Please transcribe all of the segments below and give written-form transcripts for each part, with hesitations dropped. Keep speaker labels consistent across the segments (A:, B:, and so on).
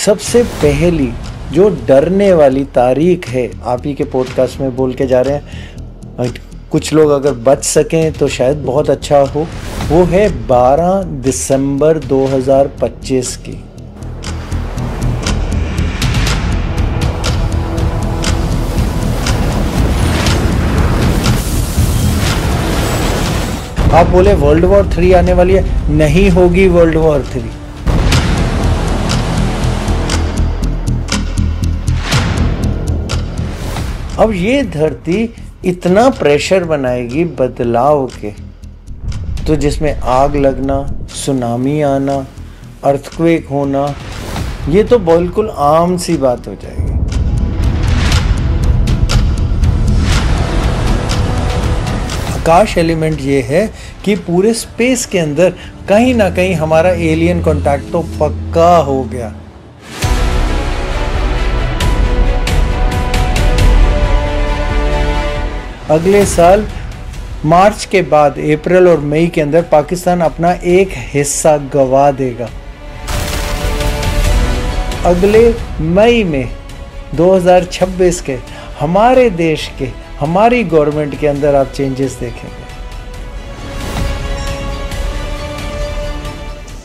A: सबसे पहली जो डरने वाली तारीख है, आप ही के पॉडकास्ट में बोल के जा रहे हैं, कुछ लोग अगर बच सकें तो शायद बहुत अच्छा हो, वो है 12 दिसंबर 2025 की। आप बोले वर्ल्ड वॉर 3 आने वाली है, नहीं होगी वर्ल्ड वॉर 3। अब ये धरती इतना प्रेशर बनाएगी बदलाव के, तो जिसमें आग लगना, सुनामी आना, अर्थक्वेक होना, ये तो बिल्कुल आम सी बात हो जाएगी। आकाश एलिमेंट ये है कि पूरे स्पेस के अंदर कहीं ना कहीं हमारा एलियन कांटेक्ट तो पक्का हो गया। अगले साल मार्च के बाद अप्रैल और मई के अंदर पाकिस्तान अपना एक हिस्सा गवा देगा। अगले मई में 2026 के हमारे देश के, हमारी गवर्नमेंट के अंदर आप चेंजेस देखेंगे।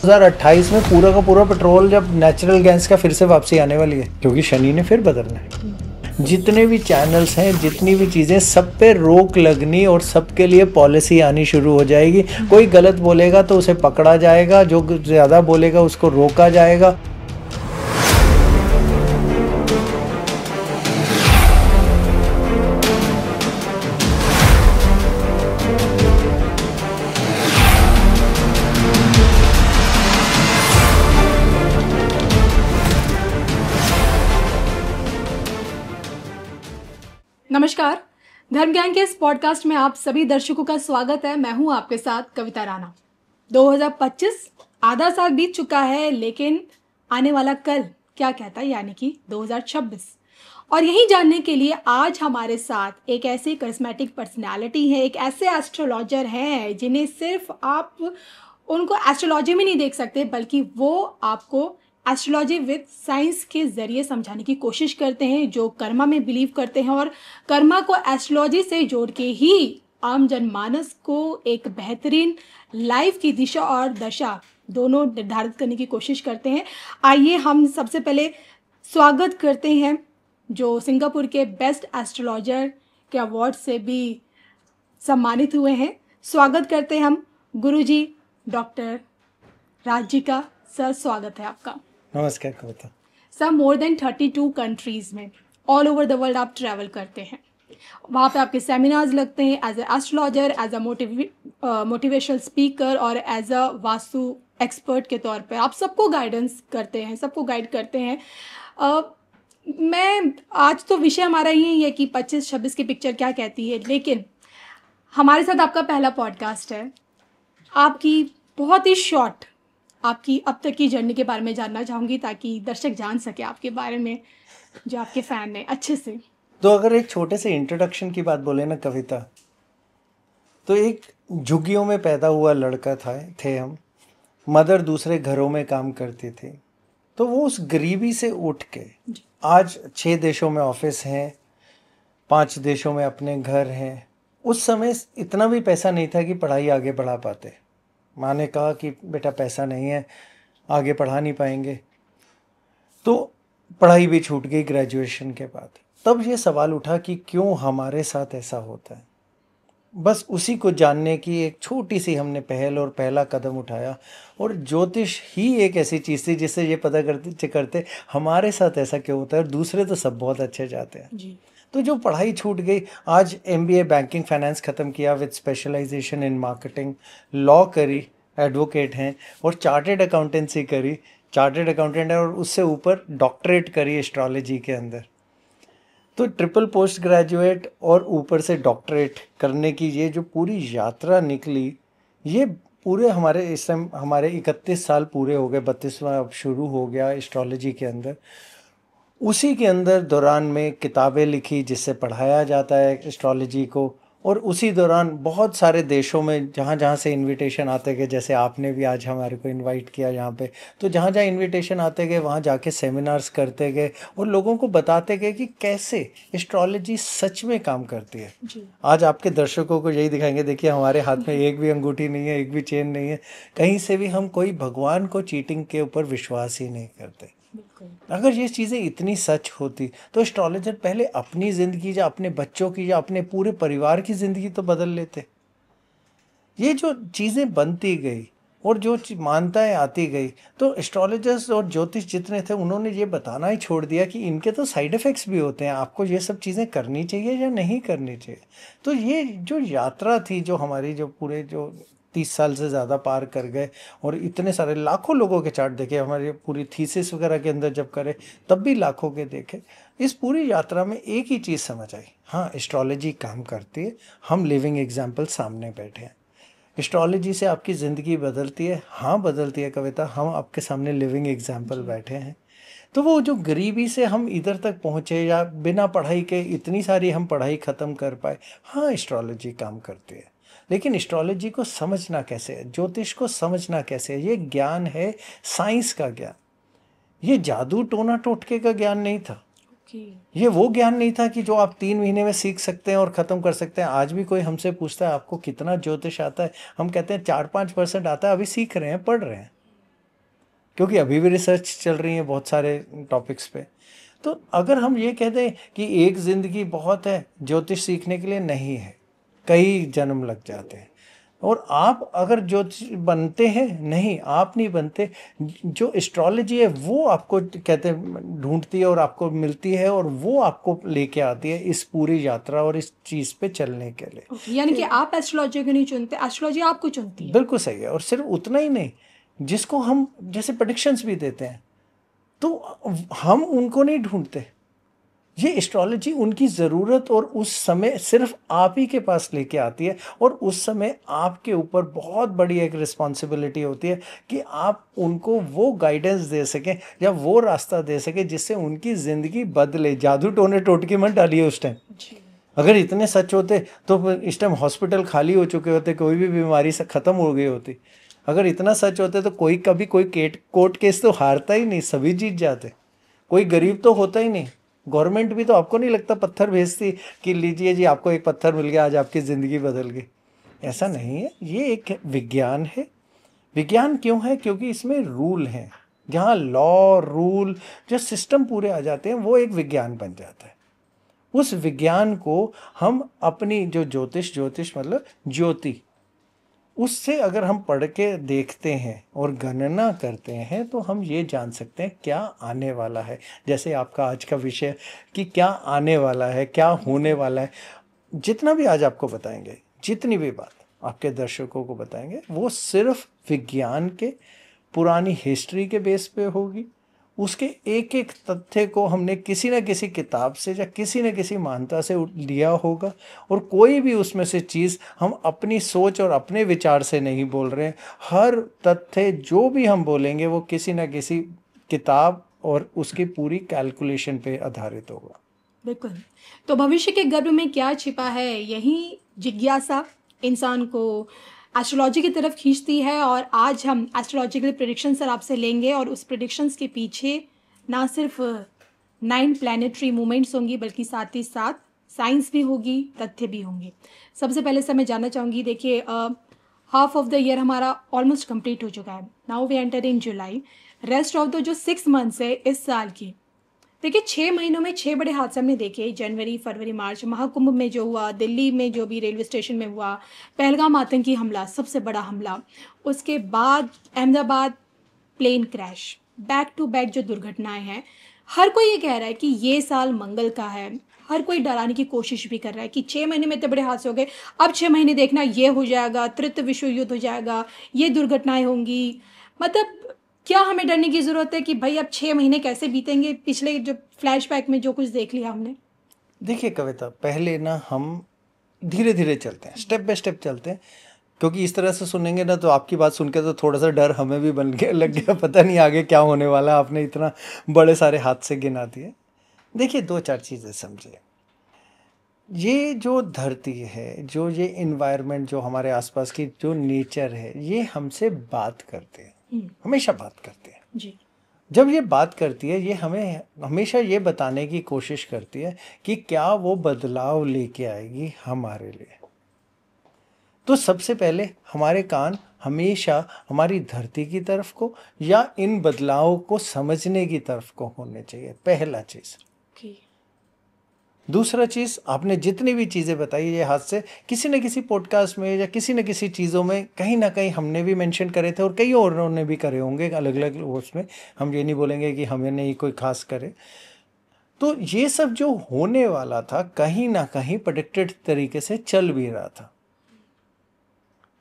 A: 2028 में पूरा का पूरा पेट्रोल जब नेचुरल गैस का फिर से वापसी आने वाली है, क्योंकि शनि ने फिर बदलना है। जितने भी चैनल्स हैं, जितनी भी चीज़ें, सब पे रोक लगनी और सबके लिए पॉलिसी आनी शुरू हो जाएगी। कोई गलत बोलेगा तो उसे पकड़ा जाएगा, जो ज़्यादा बोलेगा उसको रोका जाएगा।
B: नमस्कार, धर्म ज्ञान के इस पॉडकास्ट में आप सभी दर्शकों का स्वागत है। मैं हूं आपके साथ कविता राणा। 2025 आधा साल बीत चुका है, लेकिन आने वाला कल क्या कहता है, यानी कि 2026। और यही जानने के लिए आज हमारे साथ एक ऐसे करिश्मेटिक पर्सनालिटी है, एक ऐसे एस्ट्रोलॉजर हैं जिन्हें सिर्फ आप उनको एस्ट्रोलॉजी में नहीं देख सकते, बल्कि वो आपको एस्ट्रोलॉजी विद साइंस के ज़रिए समझाने की कोशिश करते हैं, जो कर्मा में बिलीव करते हैं और कर्मा को एस्ट्रोलॉजी से जोड़ के ही आम जनमानस को एक बेहतरीन लाइफ की दिशा और दशा दोनों निर्धारित करने की कोशिश करते हैं। आइए हम सबसे पहले स्वागत करते हैं जो सिंगापुर के बेस्ट एस्ट्रोलॉजर के अवार्ड से भी सम्मानित हुए हैं। स्वागत करते हैं हम गुरुजी डॉक्टर राजिका सर। स्वागत है आपका।
A: नमस्कार Kavita
B: sir. More than 32 countries में ऑल ओवर द वर्ल्ड आप ट्रैवल करते हैं, वहाँ पे आपके सेमिनार्स लगते हैं as a astrologer, as a motivational speaker और एज अ वास्तु एक्सपर्ट के तौर पे आप सबको गाइडेंस करते हैं, सबको गाइड करते हैं। मैं आज तो विषय हमारा यही है कि 25-26 की पिक्चर क्या कहती है, लेकिन हमारे साथ आपका पहला पॉडकास्ट है। आपकी बहुत ही शॉर्ट आपकी अब तक की जर्नी के बारे में जानना चाहूँगी, ताकि दर्शक जान सके आपके बारे में, जो आपके फ़ैन हैं अच्छे से।
A: तो अगर एक छोटे से इंट्रोडक्शन की बात बोले ना कविता, तो एक झुग्गियों में पैदा हुआ लड़का थे हम। मदर दूसरे घरों में काम करती थी, तो वो उस गरीबी से उठ के आज 6 देशों में ऑफिस हैं, 5 देशों में अपने घर हैं। उस समय इतना भी पैसा नहीं था कि पढ़ाई आगे बढ़ा पाते। माँ ने कहा कि बेटा पैसा नहीं है, आगे पढ़ा नहीं पाएंगे, तो पढ़ाई भी छूट गई ग्रेजुएशन के बाद। तब ये सवाल उठा कि क्यों हमारे साथ ऐसा होता है। बस उसी को जानने की एक छोटी सी हमने पहल और पहला कदम उठाया, और ज्योतिष ही एक ऐसी चीज़ थी जिससे ये पता करते हमारे साथ ऐसा क्यों होता है, और दूसरे तो सब बहुत अच्छे जाते हैं जी। तो जो पढ़ाई छूट गई, आज MBA बैंकिंग फाइनेंस ख़त्म किया with specialisation in marketing, law करी, एडवोकेट हैं, और चार्टेड अकाउंटेंसी करी, चार्टेड अकाउंटेंट है, और उससे ऊपर डॉक्टरेट करी एस्ट्रोलॉजी के अंदर। तो ट्रिपल पोस्ट ग्रेजुएट और ऊपर से डॉक्टरेट करने की ये जो पूरी यात्रा निकली, ये पूरे हमारे इस टाइम हमारे 31 साल पूरे हो गए, 32वां अब शुरू हो गया एस्ट्रोलॉजी के अंदर। उसी के अंदर दौरान में किताबें लिखी जिससे पढ़ाया जाता है एस्ट्रोलॉजी को, और उसी दौरान बहुत सारे देशों में जहाँ जहाँ से इनविटेशन आते गए, जैसे आपने भी आज हमारे को इनवाइट किया यहाँ पे, तो जहाँ जहाँ इनविटेशन आते गए वहाँ जाके सेमिनार्स करते गए और लोगों को बताते गए कि कैसे एस्ट्रोलॉजी सच में काम करती है।
B: जी।
A: आज आपके दर्शकों को यही दिखाएंगे, देखिए हमारे हाथ में एक भी अंगूठी नहीं है, एक भी चेन नहीं है, कहीं से भी हम कोई भगवान को चीटिंग के ऊपर विश्वास ही नहीं करते।
B: बिल्कुल।
A: अगर ये चीज़ें इतनी सच होती तो एस्ट्रोलॉजर पहले अपनी ज़िंदगी या अपने बच्चों की या अपने पूरे परिवार की ज़िंदगी तो बदल लेते। ये जो चीज़ें बनती गई और जो मान्यताएं आती गई, तो एस्ट्रोलॉजर्स और ज्योतिष जितने थे उन्होंने ये बताना ही छोड़ दिया कि इनके तो साइड इफ़ेक्ट्स भी होते हैं, आपको ये सब चीज़ें करनी चाहिए या नहीं करनी चाहिए। तो ये जो यात्रा थी, जो हमारी जो पूरे जो 30 साल से ज़्यादा पार कर गए और इतने सारे लाखों लोगों के चार्ट देखे, हमारी पूरी थीसिस वगैरह के अंदर जब करे तब भी लाखों के देखे, इस पूरी यात्रा में एक ही चीज़ समझ आई, हाँ एस्ट्रोलॉजी काम करती है, हम लिविंग एग्जाम्पल सामने बैठे हैं। एस्ट्रोलॉजी से आपकी ज़िंदगी बदलती है, हाँ बदलती है कविता, हम आपके सामने लिविंग एग्जाम्पल बैठे हैं। तो वो जो गरीबी से हम इधर तक पहुँचे या बिना पढ़ाई के इतनी सारी हम पढ़ाई ख़त्म कर पाए, हाँ एस्ट्रोलॉजी काम करती है। लेकिन एस्ट्रोलॉजी को समझना कैसे है, ज्योतिष को समझना कैसे है, ये ज्ञान है साइंस का ज्ञान। ये जादू टोना टोटके का ज्ञान नहीं था। ये वो ज्ञान नहीं था कि जो आप 3 महीने में सीख सकते हैं और ख़त्म कर सकते हैं। आज भी कोई हमसे पूछता है आपको कितना ज्योतिष आता है, हम कहते हैं 4-5% आता है, अभी सीख रहे हैं, पढ़ रहे हैं, क्योंकि अभी भी रिसर्च चल रही है बहुत सारे टॉपिक्स पे। तो अगर हम ये कह दें कि एक ज़िंदगी बहुत है ज्योतिष सीखने के लिए, नहीं है, कई जन्म लग जाते हैं। और आप अगर ज्योतिष बनते हैं, नहीं आप नहीं बनते, जो एस्ट्रोलॉजी है वो आपको कहते हैं ढूंढती है और आपको मिलती है और वो आपको लेके आती है इस पूरी यात्रा और इस चीज़ पे चलने के लिए।
B: यानी कि आप एस्ट्रोलॉजी को नहीं चुनते, एस्ट्रोलॉजी आपको चुनती है।
A: बिल्कुल सही है। और सिर्फ उतना ही नहीं, जिसको हम जैसे प्रेडिक्शंस भी देते हैं तो हम उनको नहीं ढूंढते, ये एस्ट्रोलॉजी उनकी ज़रूरत और उस समय सिर्फ आप ही के पास लेके आती है। और उस समय आपके ऊपर बहुत बड़ी एक रिस्पॉन्सिबिलिटी होती है कि आप उनको वो गाइडेंस दे सकें या वो रास्ता दे सकें जिससे उनकी ज़िंदगी बदले। जादू टोने टोटके मत डालिए उस टाइम। अगर इतने सच होते तो इस टाइम हॉस्पिटल खाली हो चुके होते, कोई भी बीमारी से ख़त्म हो गई होती। अगर इतना सच होते तो कोई कभी कोई कोर्ट केस तो हारता ही नहीं, सभी जीत जाते, कोई गरीब तो होता ही नहीं। गवर्नमेंट भी तो आपको नहीं लगता पत्थर भेजती कि लीजिए जी आपको एक पत्थर मिल गया, आज आपकी ज़िंदगी बदल गई। ऐसा नहीं है, ये एक विज्ञान है। विज्ञान क्यों है? क्योंकि इसमें रूल हैं, जहाँ लॉ रूल जो सिस्टम पूरे आ जाते हैं वो एक विज्ञान बन जाता है। उस विज्ञान को हम अपनी जो ज्योतिष मतलब ज्योति, उससे अगर हम पढ़ के देखते हैं और गणना करते हैं तो हम ये जान सकते हैं क्या आने वाला है। जैसे आपका आज का विषय कि क्या आने वाला है, क्या होने वाला है, जितना भी आज आपको बताएंगे, जितनी भी बात आपके दर्शकों को बताएंगे, वो सिर्फ विज्ञान के पुरानी हिस्ट्री के बेस पे होगी। उसके एक एक तथ्य को हमने किसी न किसी किताब से या किसी न किसी मान्यता से लिया होगा। और कोई भी उसमें से चीज़ हम अपनी सोच और अपने विचार से नहीं बोल रहे हैं। हर तथ्य जो भी हम बोलेंगे वो किसी न किसी किताब और उसकी पूरी कैलकुलेशन पे आधारित होगा।
B: बिल्कुल। तो भविष्य के गर्भ में क्या छिपा है, यही जिज्ञासा इंसान को एस्ट्रोलॉजी की तरफ खींचती है। और आज हम एस्ट्रोलॉजिकल प्रेडिक्शन सर आपसे लेंगे और उस प्रेडिक्शंस के पीछे ना सिर्फ 9 प्लैनेटरी मूवमेंट्स होंगी बल्कि साथ ही साथ साइंस भी होगी, तथ्य भी होंगे। सबसे पहले सर मैं जानना चाहूँगी, देखिए हाफ ऑफ द ईयर हमारा ऑलमोस्ट कंप्लीट हो चुका है। Now we enter in July. Rest of the जो 6 मंथ्स है इस साल की, देखिए 6 महीनों में 6 बड़े हादसे हमने देखे। जनवरी, फरवरी, मार्च, महाकुंभ में जो हुआ, दिल्ली में जो भी रेलवे स्टेशन में हुआ, पहलगाम आतंकी हमला, सबसे बड़ा हमला, उसके बाद Ahmedabad plane crash, back to back जो दुर्घटनाएं हैं। हर कोई ये कह रहा है कि ये साल मंगल का है। हर कोई डराने की कोशिश भी कर रहा है कि 6 महीने में इतने बड़े हादसे हो गए, अब 6 महीने देखना ये हो जाएगा, तृतीय विश्व युद्ध हो जाएगा, ये दुर्घटनाएं होंगी। मतलब क्या हमें डरने की ज़रूरत है कि भाई अब 6 महीने कैसे बीतेंगे? पिछले जो फ्लैशबैक में जो कुछ देख लिया हमने।
A: देखिए कविता, पहले ना हम धीरे धीरे चलते हैं, स्टेप बाय स्टेप चलते हैं, क्योंकि इस तरह से सुनेंगे ना तो आपकी बात सुन के तो थोड़ा सा डर हमें भी बन गया, लग गया पता नहीं आगे क्या होने वाला। आपने इतना बड़े सारे हादसे गिना दिए। देखिए 2-4 चीज़ें समझिए। ये जो धरती है, जो ये इन्वायरमेंट, जो हमारे आसपास की जो नेचर है, ये हमसे बात करते हैं, हमेशा बात करते हैं।
B: जी।
A: जब ये बात करती है, ये हमें हमेशा ये बताने की कोशिश करती है कि क्या वो बदलाव लेके आएगी हमारे लिए। तो सबसे पहले हमारे कान हमेशा हमारी धरती की तरफ को या इन बदलावों को समझने की तरफ को होने चाहिए, पहला चीज।
B: ओके।
A: दूसरा चीज, आपने जितनी भी चीजें बताई ये हाथ से किसी न किसी पॉडकास्ट में या किसी न किसी चीजों में कहीं ना कहीं हमने भी मेंशन करे थे और कई औरों ने भी करे होंगे अलग अलग उसमें। हम ये नहीं बोलेंगे कि हमें नहीं कोई खास करे। तो ये सब जो होने वाला था कहीं ना कहीं प्रेडिक्टेड तरीके से चल भी रहा था,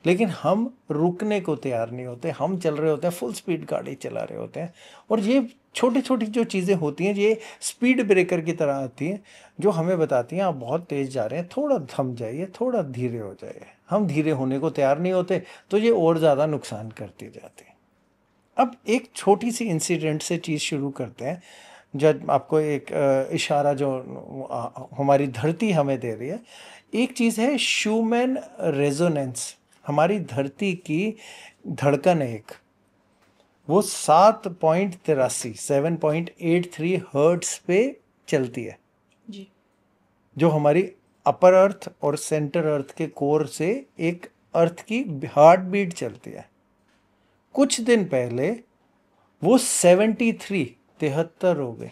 A: लेकिन हम रुकने को तैयार नहीं होते। हम चल रहे होते हैं, फुल स्पीड गाड़ी चला रहे होते हैं, और ये छोटी छोटी जो चीज़ें होती हैं ये स्पीड ब्रेकर की तरह आती हैं जो हमें बताती हैं आप बहुत तेज़ जा रहे हैं, थोड़ा थम जाइए, थोड़ा धीरे हो जाइए। हम धीरे होने को तैयार नहीं होते, तो ये और ज़्यादा नुकसान करती जाती है। अब एक छोटी सी इंसिडेंट से चीज़ शुरू करते हैं। जब आपको एक इशारा जो हमारी धरती हमें दे रही है, एक चीज़ है शूमैन रेजोनेंस। हमारी धरती की धड़कन एक, वो 7.83 हर्ट्स पे चलती है,
B: जी।
A: जो हमारी अपर अर्थ और सेंटर अर्थ के कोर से एक अर्थ की हार्ट बीट चलती है। कुछ दिन पहले वो 73 हो गई,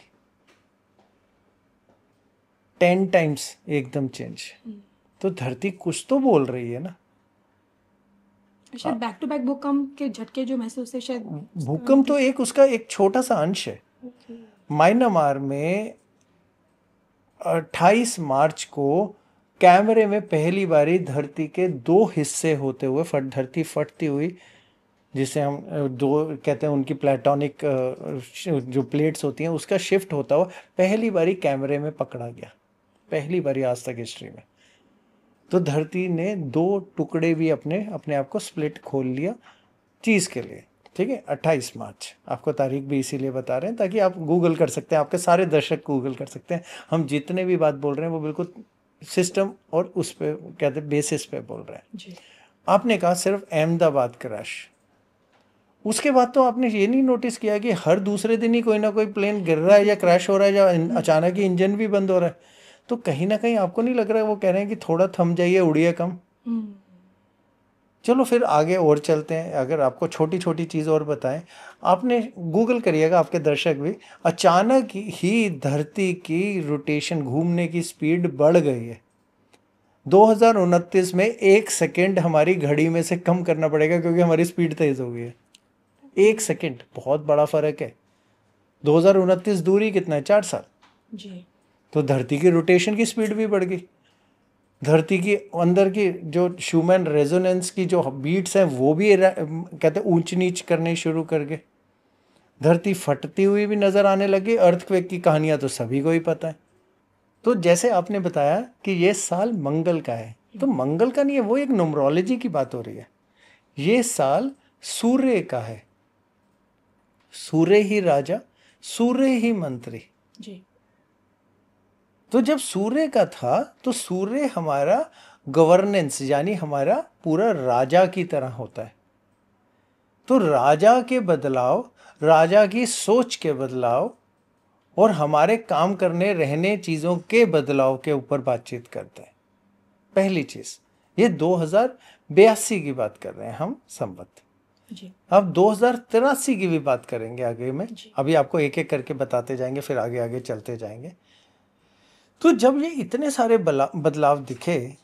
A: 10 टाइम्स एकदम चेंज। तो धरती कुछ तो बोल रही है ना।
B: शायद बैक टू बैक भूकंप के झटके जो महसूस है शायद।
A: भूकंप तो एक उसका एक छोटा सा अंश है। म्यांमार में 28 मार्च को कैमरे में पहली बारी धरती के 2 हिस्से होते हुए धरती फटती हुई, जिसे हम दो कहते हैं, उनकी प्लेटोनिक जो प्लेट्स होती हैं उसका शिफ्ट होता हुआ पहली बारी कैमरे में पकड़ा गया, पहली बारी आज तक हिस्ट्री में। तो धरती ने 2 टुकड़े भी अपने अपने आप को स्प्लिट खोल लिया चीज़ के लिए। ठीक है, 28 मार्च, आपको तारीख भी इसीलिए बता रहे हैं ताकि आप गूगल कर सकते हैं, आपके सारे दर्शक गूगल कर सकते हैं। हम जितने भी बात बोल रहे हैं वो बिल्कुल सिस्टम और उस पे कहते हैं बेसिस पे बोल रहे हैं।
B: जी।
A: आपने कहा सिर्फ अहमदाबाद क्रैश, उसके बाद तो आपने ये नहीं नोटिस किया कि हर दूसरे दिन ही कोई ना कोई प्लेन गिर रहा है या क्रैश हो रहा है या अचानक ही इंजन भी बंद हो रहा है। तो कहीं ना कहीं आपको नहीं लग रहा है वो कह रहे हैं कि थोड़ा थम जाइए, उड़िए कम। चलो फिर आगे और चलते हैं। अगर आपको छोटी छोटी चीज़ और बताएं, आपने गूगल करिएगा, आपके दर्शक भी, अचानक ही धरती की रोटेशन, घूमने की स्पीड बढ़ गई है। 2029 में 1 सेकेंड हमारी घड़ी में से कम करना पड़ेगा क्योंकि हमारी स्पीड तेज हो गई है। 1 सेकेंड, बहुत बड़ा फर्क है। 2029 दूरी कितना है? 4 साल।
B: जी।
A: तो धरती की रोटेशन की स्पीड भी बढ़ गई। धरती की अंदर की जो शूमैन रेजोनेंस की जो बीट्स हैं वो भी कहते हैं ऊंच नीच करने शुरू कर गए। धरती फटती हुई भी नजर आने लगी। अर्थक्वेक की कहानियां तो सभी को ही पता है। तो जैसे आपने बताया कि ये साल मंगल का है, तो मंगल का नहीं है, वो एक न्यूमरोलॉजी की बात हो रही है। ये साल सूर्य का है। सूर्य ही राजा, सूर्य ही मंत्री।
B: जी।
A: तो जब सूर्य का था तो सूर्य हमारा गवर्नेंस, यानी हमारा पूरा राजा की तरह होता है। तो राजा के बदलाव, राजा की सोच के बदलाव और हमारे काम करने रहने चीज़ों के बदलाव के ऊपर बातचीत करते हैं। पहली चीज़, ये 2082 की बात कर रहे हैं हम, संवत।
B: जी।
A: अब 2083 की भी बात करेंगे आगे में।
B: जी।
A: अभी आपको एक एक करके बताते जाएंगे, फिर आगे आगे चलते जाएंगे। तो जब ये इतने सारे बदलाव दिखे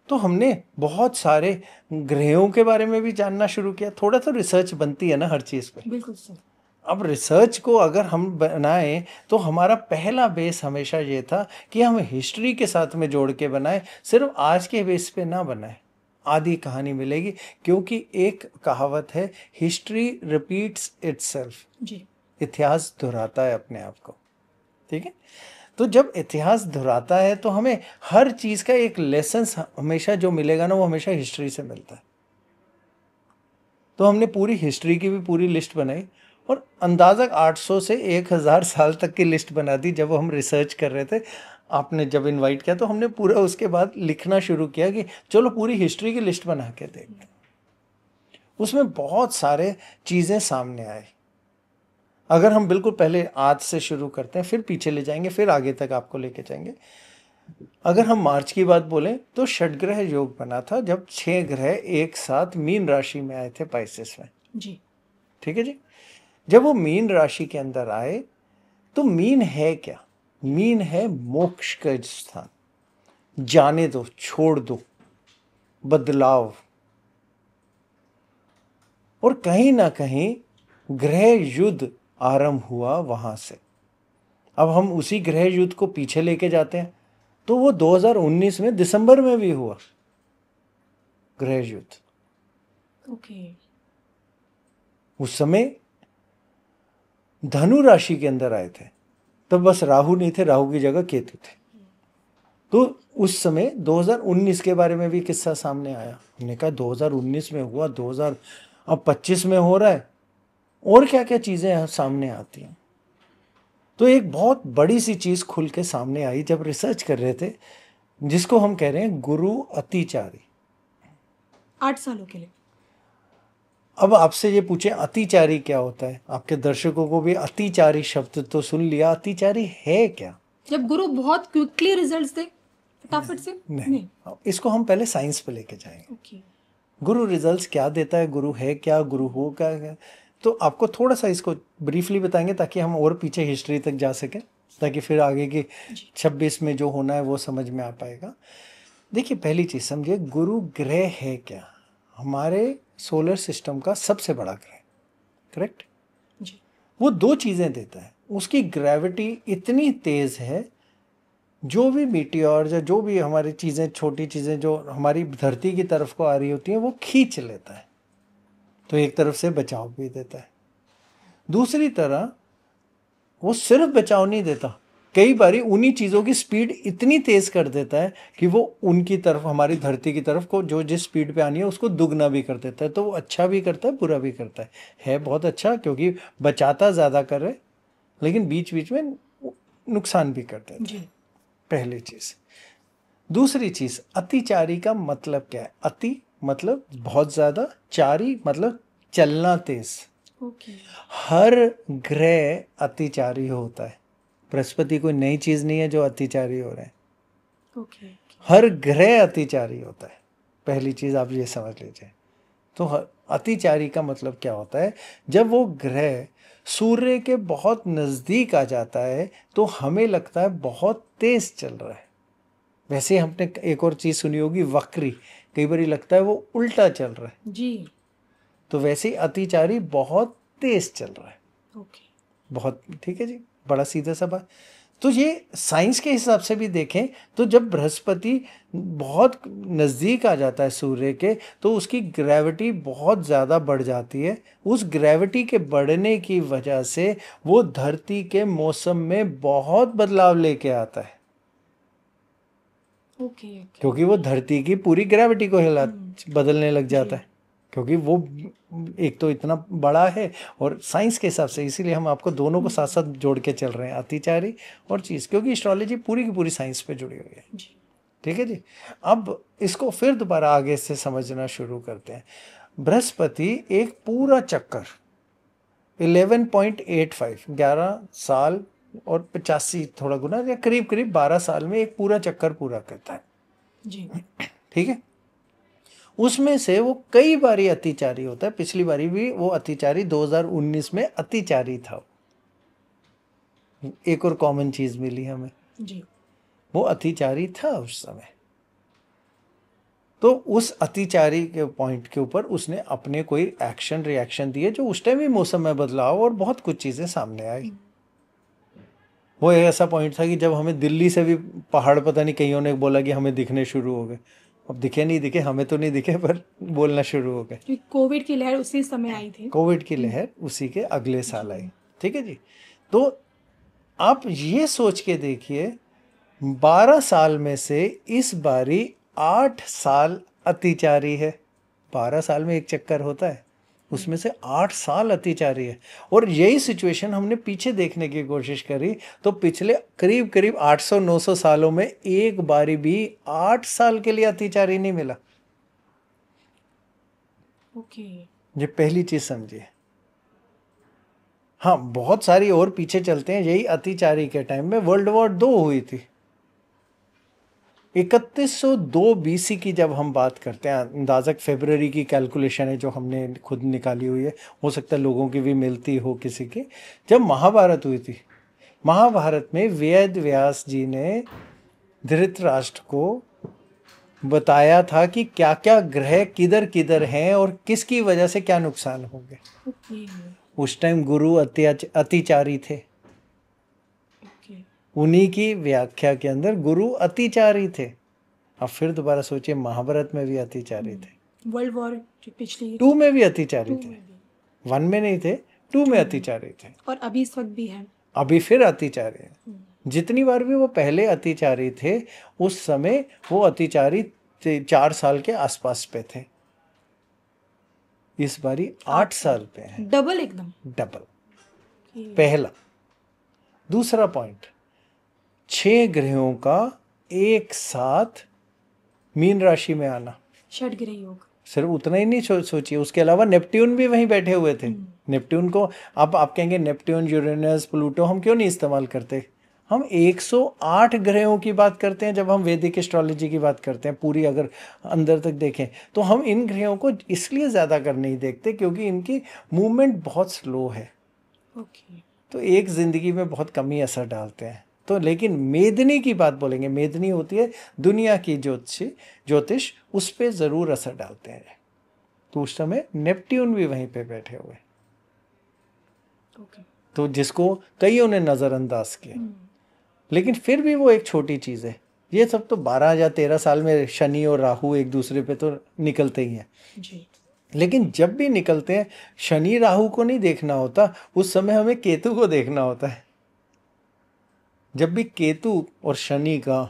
A: तो हमने बहुत सारे ग्रहों के बारे में भी जानना शुरू किया। थोड़ा तो रिसर्च बनती है ना हर चीज़ पे।
B: बिल्कुल सर।
A: अब रिसर्च को अगर हम बनाएं तो हमारा पहला बेस हमेशा ये था कि हम हिस्ट्री के साथ में जोड़ के बनाएं, सिर्फ आज के बेस पे ना बनाएं। आधी कहानी मिलेगी, क्योंकि एक कहावत है, हिस्ट्री रिपीट्स इटसेल्फ।
B: जी।
A: इतिहास दोहराता है अपने आप को। ठीक है, तो जब इतिहास दोहराता है तो हमें हर चीज़ का एक लेसन हमेशा जो मिलेगा ना, वो हमेशा हिस्ट्री से मिलता है। तो हमने पूरी हिस्ट्री की भी पूरी लिस्ट बनाई और अंदाज़ा 800 से 1000 साल तक की लिस्ट बना दी जब हम रिसर्च कर रहे थे। आपने जब इनवाइट किया तो हमने पूरा उसके बाद लिखना शुरू किया कि चलो पूरी हिस्ट्री की लिस्ट बना के देखते हैं। उसमें बहुत सारे चीज़ें सामने आई। अगर हम बिल्कुल पहले आज से शुरू करते हैं, फिर पीछे ले जाएंगे, फिर आगे तक आपको लेके जाएंगे। अगर हम मार्च की बात बोलें तो षटग्रह योग बना था जब 6 ग्रह एक साथ मीन राशि में आए थे, पाइसेस में।
B: जी।
A: ठीक है जी। जब वो मीन राशि के अंदर आए तो मीन है क्या? मीन है मोक्ष का स्थान। जाने दो, छोड़ दो, बदलाव। और कहीं ना कहीं ग्रह युद्ध आरंभ हुआ वहां से। अब हम उसी ग्रह युद्ध को पीछे लेके जाते हैं तो वो 2019 में दिसंबर में भी हुआ ग्रह युद्ध।
B: ओके।
A: उस समय धनु राशि के अंदर आए थे, तब बस राहु नहीं थे, राहु की जगह केतु थे। तो उस समय 2019 के बारे में भी किस्सा सामने आया। हमने कहा 2019 में हुआ, 2025 में हो रहा है, और क्या क्या चीजें सामने आती हैं। तो एक बहुत बड़ी सी चीज खुल के सामने आई जब रिसर्च कर रहे थे, जिसको हम कह रहे हैं गुरु अतिचारी।
B: 8 सालों के लिए।
A: अब आपसे ये पूछे अतिचारी क्या होता है, आपके दर्शकों को भी अतिचारी शब्द तो सुन लिया, अतिचारी है क्या?
B: जब गुरु बहुत क्विकली रिजल्ट्स दे फटाफट से?
A: नहीं, इसको हम पहले साइंस पे लेके जाएंगे।
B: ओके।
A: गुरु रिजल्ट्स क्या देता है, गुरु है क्या, गुरु हो क्या? तो आपको थोड़ा सा इसको ब्रीफली बताएंगे ताकि हम और पीछे हिस्ट्री तक जा सकें, ताकि फिर आगे की 26 में जो होना है वो समझ में आ पाएगा। देखिए, पहली चीज समझिए, गुरु ग्रह है क्या? हमारे सोलर सिस्टम का सबसे बड़ा ग्रह, करेक्ट
B: जी।
A: वो 2 चीजें देता है। उसकी ग्रेविटी इतनी तेज है, जो भी मीटियोर या जो भी हमारी चीजें, छोटी चीजें जो हमारी धरती की तरफ को आ रही होती हैं, वो खींच लेता है। तो एक तरफ से बचाव भी देता है, दूसरी तरह वो सिर्फ बचाव नहीं देता, कई बारी उन्हीं चीज़ों की स्पीड इतनी तेज़ कर देता है कि वो उनकी तरफ, हमारी धरती की तरफ को जो जिस स्पीड पे आनी है उसको दुगना भी कर देता है। तो वो अच्छा भी करता है, बुरा भी करता है बहुत अच्छा, क्योंकि बचाता ज़्यादा करे लेकिन बीच बीच में नुकसान भी कर देता है। पहली चीज़। दूसरी चीज़, अतिचारी का मतलब क्या है? अति मतलब बहुत ज़्यादा, चारी मतलब चलना तेज। हर ग्रह अतिचारी होता है। बृहस्पति कोई नई चीज नहीं है जो अतिचारी हो रहे हैं। हर ग्रह अतिचारी होता है, पहली चीज आप ये समझ लीजिए। तो अतिचारी का मतलब क्या होता है? जब वो ग्रह सूर्य के बहुत नजदीक आ जाता है तो हमें लगता है बहुत तेज चल रहा है। वैसे हमने एक और चीज सुनी होगी, वक्री, कई बार लगता है वो उल्टा चल रहा है
B: जी।
A: तो वैसे अतिचारी बहुत तेज चल रहा है। बहुत ठीक है जी, बड़ा सीधा सा बात। तो ये साइंस के हिसाब से भी देखें तो जब बृहस्पति बहुत नज़दीक आ जाता है सूर्य के तो उसकी ग्रेविटी बहुत ज़्यादा बढ़ जाती है। उस ग्रेविटी के बढ़ने की वजह से वो धरती के मौसम में बहुत बदलाव लेके आता है। क्योंकि वो धरती की पूरी ग्रेविटी को बदलने लग जाता है, क्योंकि वो एक तो इतना बड़ा है और साइंस के हिसाब से, इसीलिए हम आपको दोनों को साथ साथ जोड़ के चल रहे हैं, अतिचारी और चीज़, क्योंकि एस्ट्रोलॉजी पूरी की पूरी साइंस पे जुड़ी हुई है। ठीक है जी। अब इसको फिर दोबारा आगे से समझना शुरू करते हैं। बृहस्पति एक पूरा चक्कर 11.85 11 साल और 85 थोड़ा गुना या करीब करीब 12 साल में एक पूरा चक्कर पूरा करता है जी। ठीक है। उसमें से वो कई बारी अतिचारी होता है। पिछली बारी भी वो अतिचारी 2019 में अतिचारी था। एक और कॉमन चीज मिली हमें जी, वो अतिचारी था उस समय। तो उस अतिचारी के पॉइंट के ऊपर उसने अपने कोई एक्शन रिएक्शन दिए जो उस टाइम ही मौसम में बदलाव और बहुत कुछ चीजें सामने आई। वो एक ऐसा पॉइंट था कि जब हमें दिल्ली से भी पहाड़, पता नहीं कईयों ने बोला कि हमें दिखने शुरू हो गए। अब दिखे नहीं दिखे, हमें तो नहीं दिखे, पर बोलना शुरू हो गए।
B: कोविड की लहर उसी समय आई थी।
A: कोविड की लहर उसी के अगले साल आई। ठीक है जी। तो आप ये सोच के देखिए, 12 साल में से इस बारी 8 साल अतिचारी है। 12 साल में एक चक्कर होता है, उसमें से 8 साल अतिचारी है। और यही सिचुएशन हमने पीछे देखने की कोशिश करी तो पिछले करीब करीब 800-900 सालों में एक बारी भी 8 साल के लिए अतिचारी नहीं मिला।
B: ओके।
A: ये पहली चीज समझिए। हाँ, बहुत सारी और पीछे चलते हैं, यही अतिचारी के टाइम में वर्ल्ड वॉर 2 हुई थी। 3102 बीसी की जब हम बात करते हैं, अंदाज़क फरवरी की कैलकुलेशन है जो हमने खुद निकाली हुई है, हो सकता है लोगों की भी मिलती हो किसी की। जब महाभारत हुई थी, महाभारत में वेद व्यास जी ने धृतराष्ट्र को बताया था कि क्या क्या ग्रह किधर किधर हैं और किसकी वजह से क्या नुकसान होंगे।
B: ओके।
A: उस टाइम गुरु अतिचारी थे।
B: ओके।
A: उन्हीं की व्याख्या के अंदर गुरु अतिचारी थे। अब फिर दोबारा सोचिए, महाभारत में भी अतिचारी थे,
B: वर्ल्ड वॉर जो पिछली
A: 2 में भी अतिचारी
B: 2
A: थे,
B: में भी,
A: 1 में नहीं थे, 2 में अतिचारी थे,
B: और अभी इस वक्त भी है।
A: अभी फिर अतिचारी हैं। जितनी बार भी वो पहले अतिचारी थे, उस समय वो अतिचारी 4 साल के आसपास पे थे। इस बारी 8 साल पे है,
B: डबल एकदम।
A: डबल।
B: ओके।
A: पहला। दूसरा पॉइंट, 6 ग्रहों का एक साथ मीन राशि में आना।
B: षट ग्रह योग।
A: सिर्फ उतना ही नहीं सोचिए, उसके अलावा नेपट्यून भी वहीं बैठे हुए थे। नेपट्यून को आप कहेंगे नेपट्यून, यूरेनस, प्लूटो हम क्यों नहीं इस्तेमाल करते? हम 108 ग्रहों की बात करते हैं जब हम वैदिक एस्ट्रोलॉजी की बात करते हैं। पूरी अगर अंदर तक देखें तो हम इन ग्रहों को इसलिए ज़्यादा कर नहीं देखते क्योंकि इनकी मूवमेंट बहुत स्लो है।
B: ओके।
A: तो एक ज़िंदगी में बहुत कम ही असर डालते हैं। तो लेकिन मेदनी की बात बोलेंगे, मेदनी होती है दुनिया की ज्योतिष, उस पर ज़रूर असर डालते हैं। तो उस समय नेपट्यून भी वहीं पे बैठे हुए,
B: ओके।
A: तो जिसको कईयों ने नज़रअंदाज किया। लेकिन फिर भी वो एक छोटी चीज़ है। ये सब तो 12 या 13 साल में शनि और राहु एक दूसरे पे तो निकलते ही हैं।
B: जी।
A: लेकिन जब भी निकलते हैं, शनि राहु को नहीं देखना होता, उस समय हमें केतु को देखना होता है। जब भी केतु और शनि का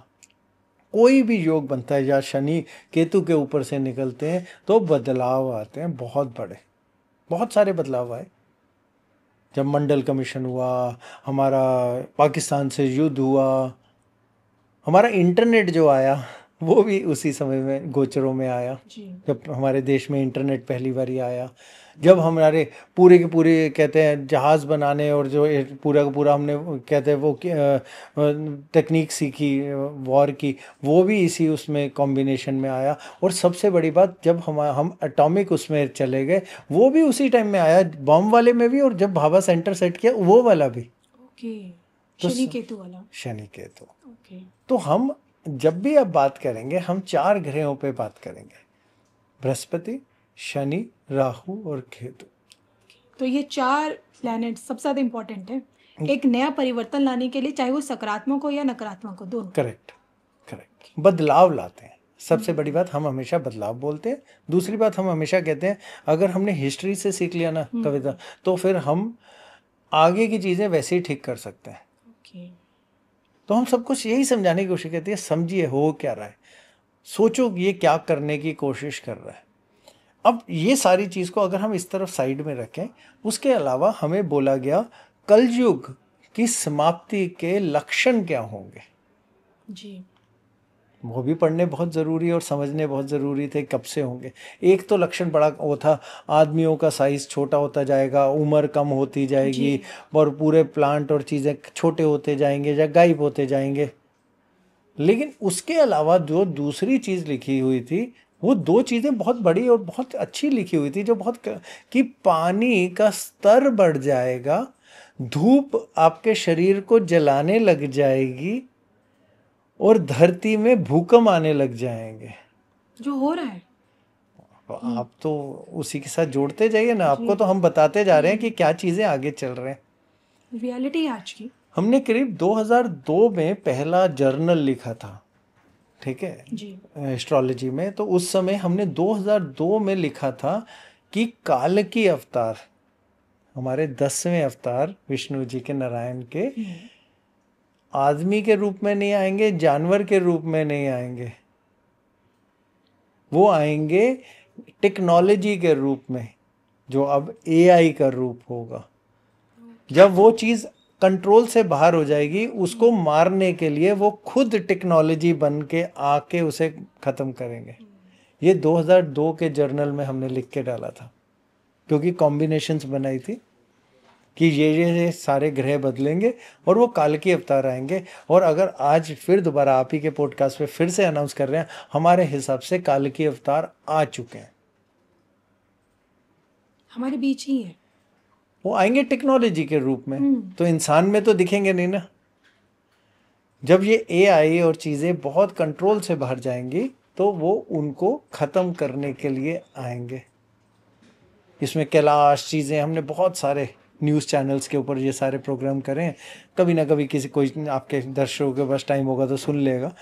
A: कोई भी योग बनता है या शनि केतु के ऊपर से निकलते हैं तो बदलाव आते हैं बहुत बड़े, बहुत सारे बदलाव आए। जब मंडल कमीशन हुआ, हमारा पाकिस्तान से युद्ध हुआ, हमारा इंटरनेट जो आया वो भी उसी समय में गोचरों में आया।
B: जी।
A: जब हमारे देश में इंटरनेट पहली बार आया, जब हमारे पूरे के पूरे कहते हैं जहाज़ बनाने और जो पूरा का पूरा हमने कहते हैं वो टेक्निक सीखी वॉर की, वो भी इसी उसमें कॉम्बिनेशन में आया। और सबसे बड़ी बात, जब हम एटॉमिक उसमें चले गए, वो भी उसी टाइम में आया, बॉम्ब वाले में भी, और जब भाभा सेंटर सेट किया वो वाला भी।
B: ओके।
A: तो
B: शनि केतु वाला।
A: शनि केतु।
B: ओके।
A: तो हम जब भी अब बात करेंगे, हम 4 ग्रहों पे बात करेंगे, बृहस्पति, शनि, राहु और केतु।
B: तो ये 4 प्लैनेट सबसे ज़्यादा इम्पोर्टेंट है एक नया परिवर्तन लाने के लिए, चाहे वो सकारात्मक हो या नकारात्मक हो, दोनों।
A: Correct, correct. बदलाव लाते हैं। सबसे बड़ी बात, हम हमेशा बदलाव बोलते हैं। दूसरी बात, हम हमेशा कहते हैं अगर हमने हिस्ट्री से सीख लिया ना कविता, तो फिर हम आगे की चीज़ें वैसे ही ठीक कर सकते हैं।
B: ओके।
A: तो हम सब कुछ यही समझाने की कोशिश करते हैं, समझिए हो क्या रहा है, सोचो ये क्या करने की कोशिश कर रहा है। अब ये सारी चीज़ को अगर हम इस तरफ साइड में रखें, उसके अलावा हमें बोला गया कलयुग की समाप्ति के लक्षण क्या होंगे,
B: जी।
A: वो भी पढ़ने बहुत ज़रूरी और समझने बहुत ज़रूरी थे। कब से होंगे? एक तो लक्षण बड़ा वो था, आदमियों का साइज़ छोटा होता जाएगा, उम्र कम होती जाएगी, और पूरे प्लांट और चीज़ें छोटे होते जाएंगे या गायब होते जाएंगे। लेकिन उसके अलावा जो दूसरी चीज़ लिखी हुई थी, वो 2 चीज़ें बहुत बड़ी और बहुत अच्छी लिखी हुई थी, जो बहुत कि पानी का स्तर बढ़ जाएगा, धूप आपके शरीर को जलाने लग जाएगी और धरती में भूकंप आने लग जाएंगे।
B: जो हो रहा है,
A: आप तो उसी के साथ जोड़ते जाइए ना, आपको तो हम बताते जा रहे हैं कि क्या चीज़ें आगे चल रहे हैं।
B: रियलिटी आज की।
A: हमने करीब 2002 में पहला जर्नल लिखा था, ठीक है,
B: जी।
A: एस्ट्रोलॉजी में। तो उस समय हमने 2002 में लिखा था कि काल की अवतार, हमारे 10वें अवतार विष्णु जी के, नारायण के, आदमी के रूप में नहीं आएंगे, जानवर के रूप में नहीं आएंगे, वो आएंगे टेक्नोलॉजी के रूप में। जो अब एआई का रूप होगा। जब वो चीज़ कंट्रोल से बाहर हो जाएगी, उसको मारने के लिए वो खुद टेक्नोलॉजी बन के आके उसे ख़त्म करेंगे। ये 2002 के जर्नल में हमने लिख के डाला था, क्योंकि कॉम्बिनेशंस बनाई थी कि ये सारे ग्रह बदलेंगे और वो काल की अवतार आएंगे। और अगर आज फिर दोबारा आप ही के पॉडकास्ट पे फिर से अनाउंस कर रहे हैं, हमारे हिसाब से काल की अवतार आ चुके हैं,
B: हमारे बीच ही है।
A: वो आएंगे टेक्नोलॉजी के रूप में, तो इंसान में तो दिखेंगे नहीं ना। जब ये एआई और चीज़ें बहुत कंट्रोल से बाहर जाएंगी तो वो उनको ख़त्म करने के लिए आएंगे। इसमें कैलाश चीज़ें, हमने बहुत सारे न्यूज़ चैनल्स के ऊपर ये सारे प्रोग्राम करें, कभी ना कभी किसी कोई आपके दर्शकों के पास टाइम होगा तो सुन लेगा।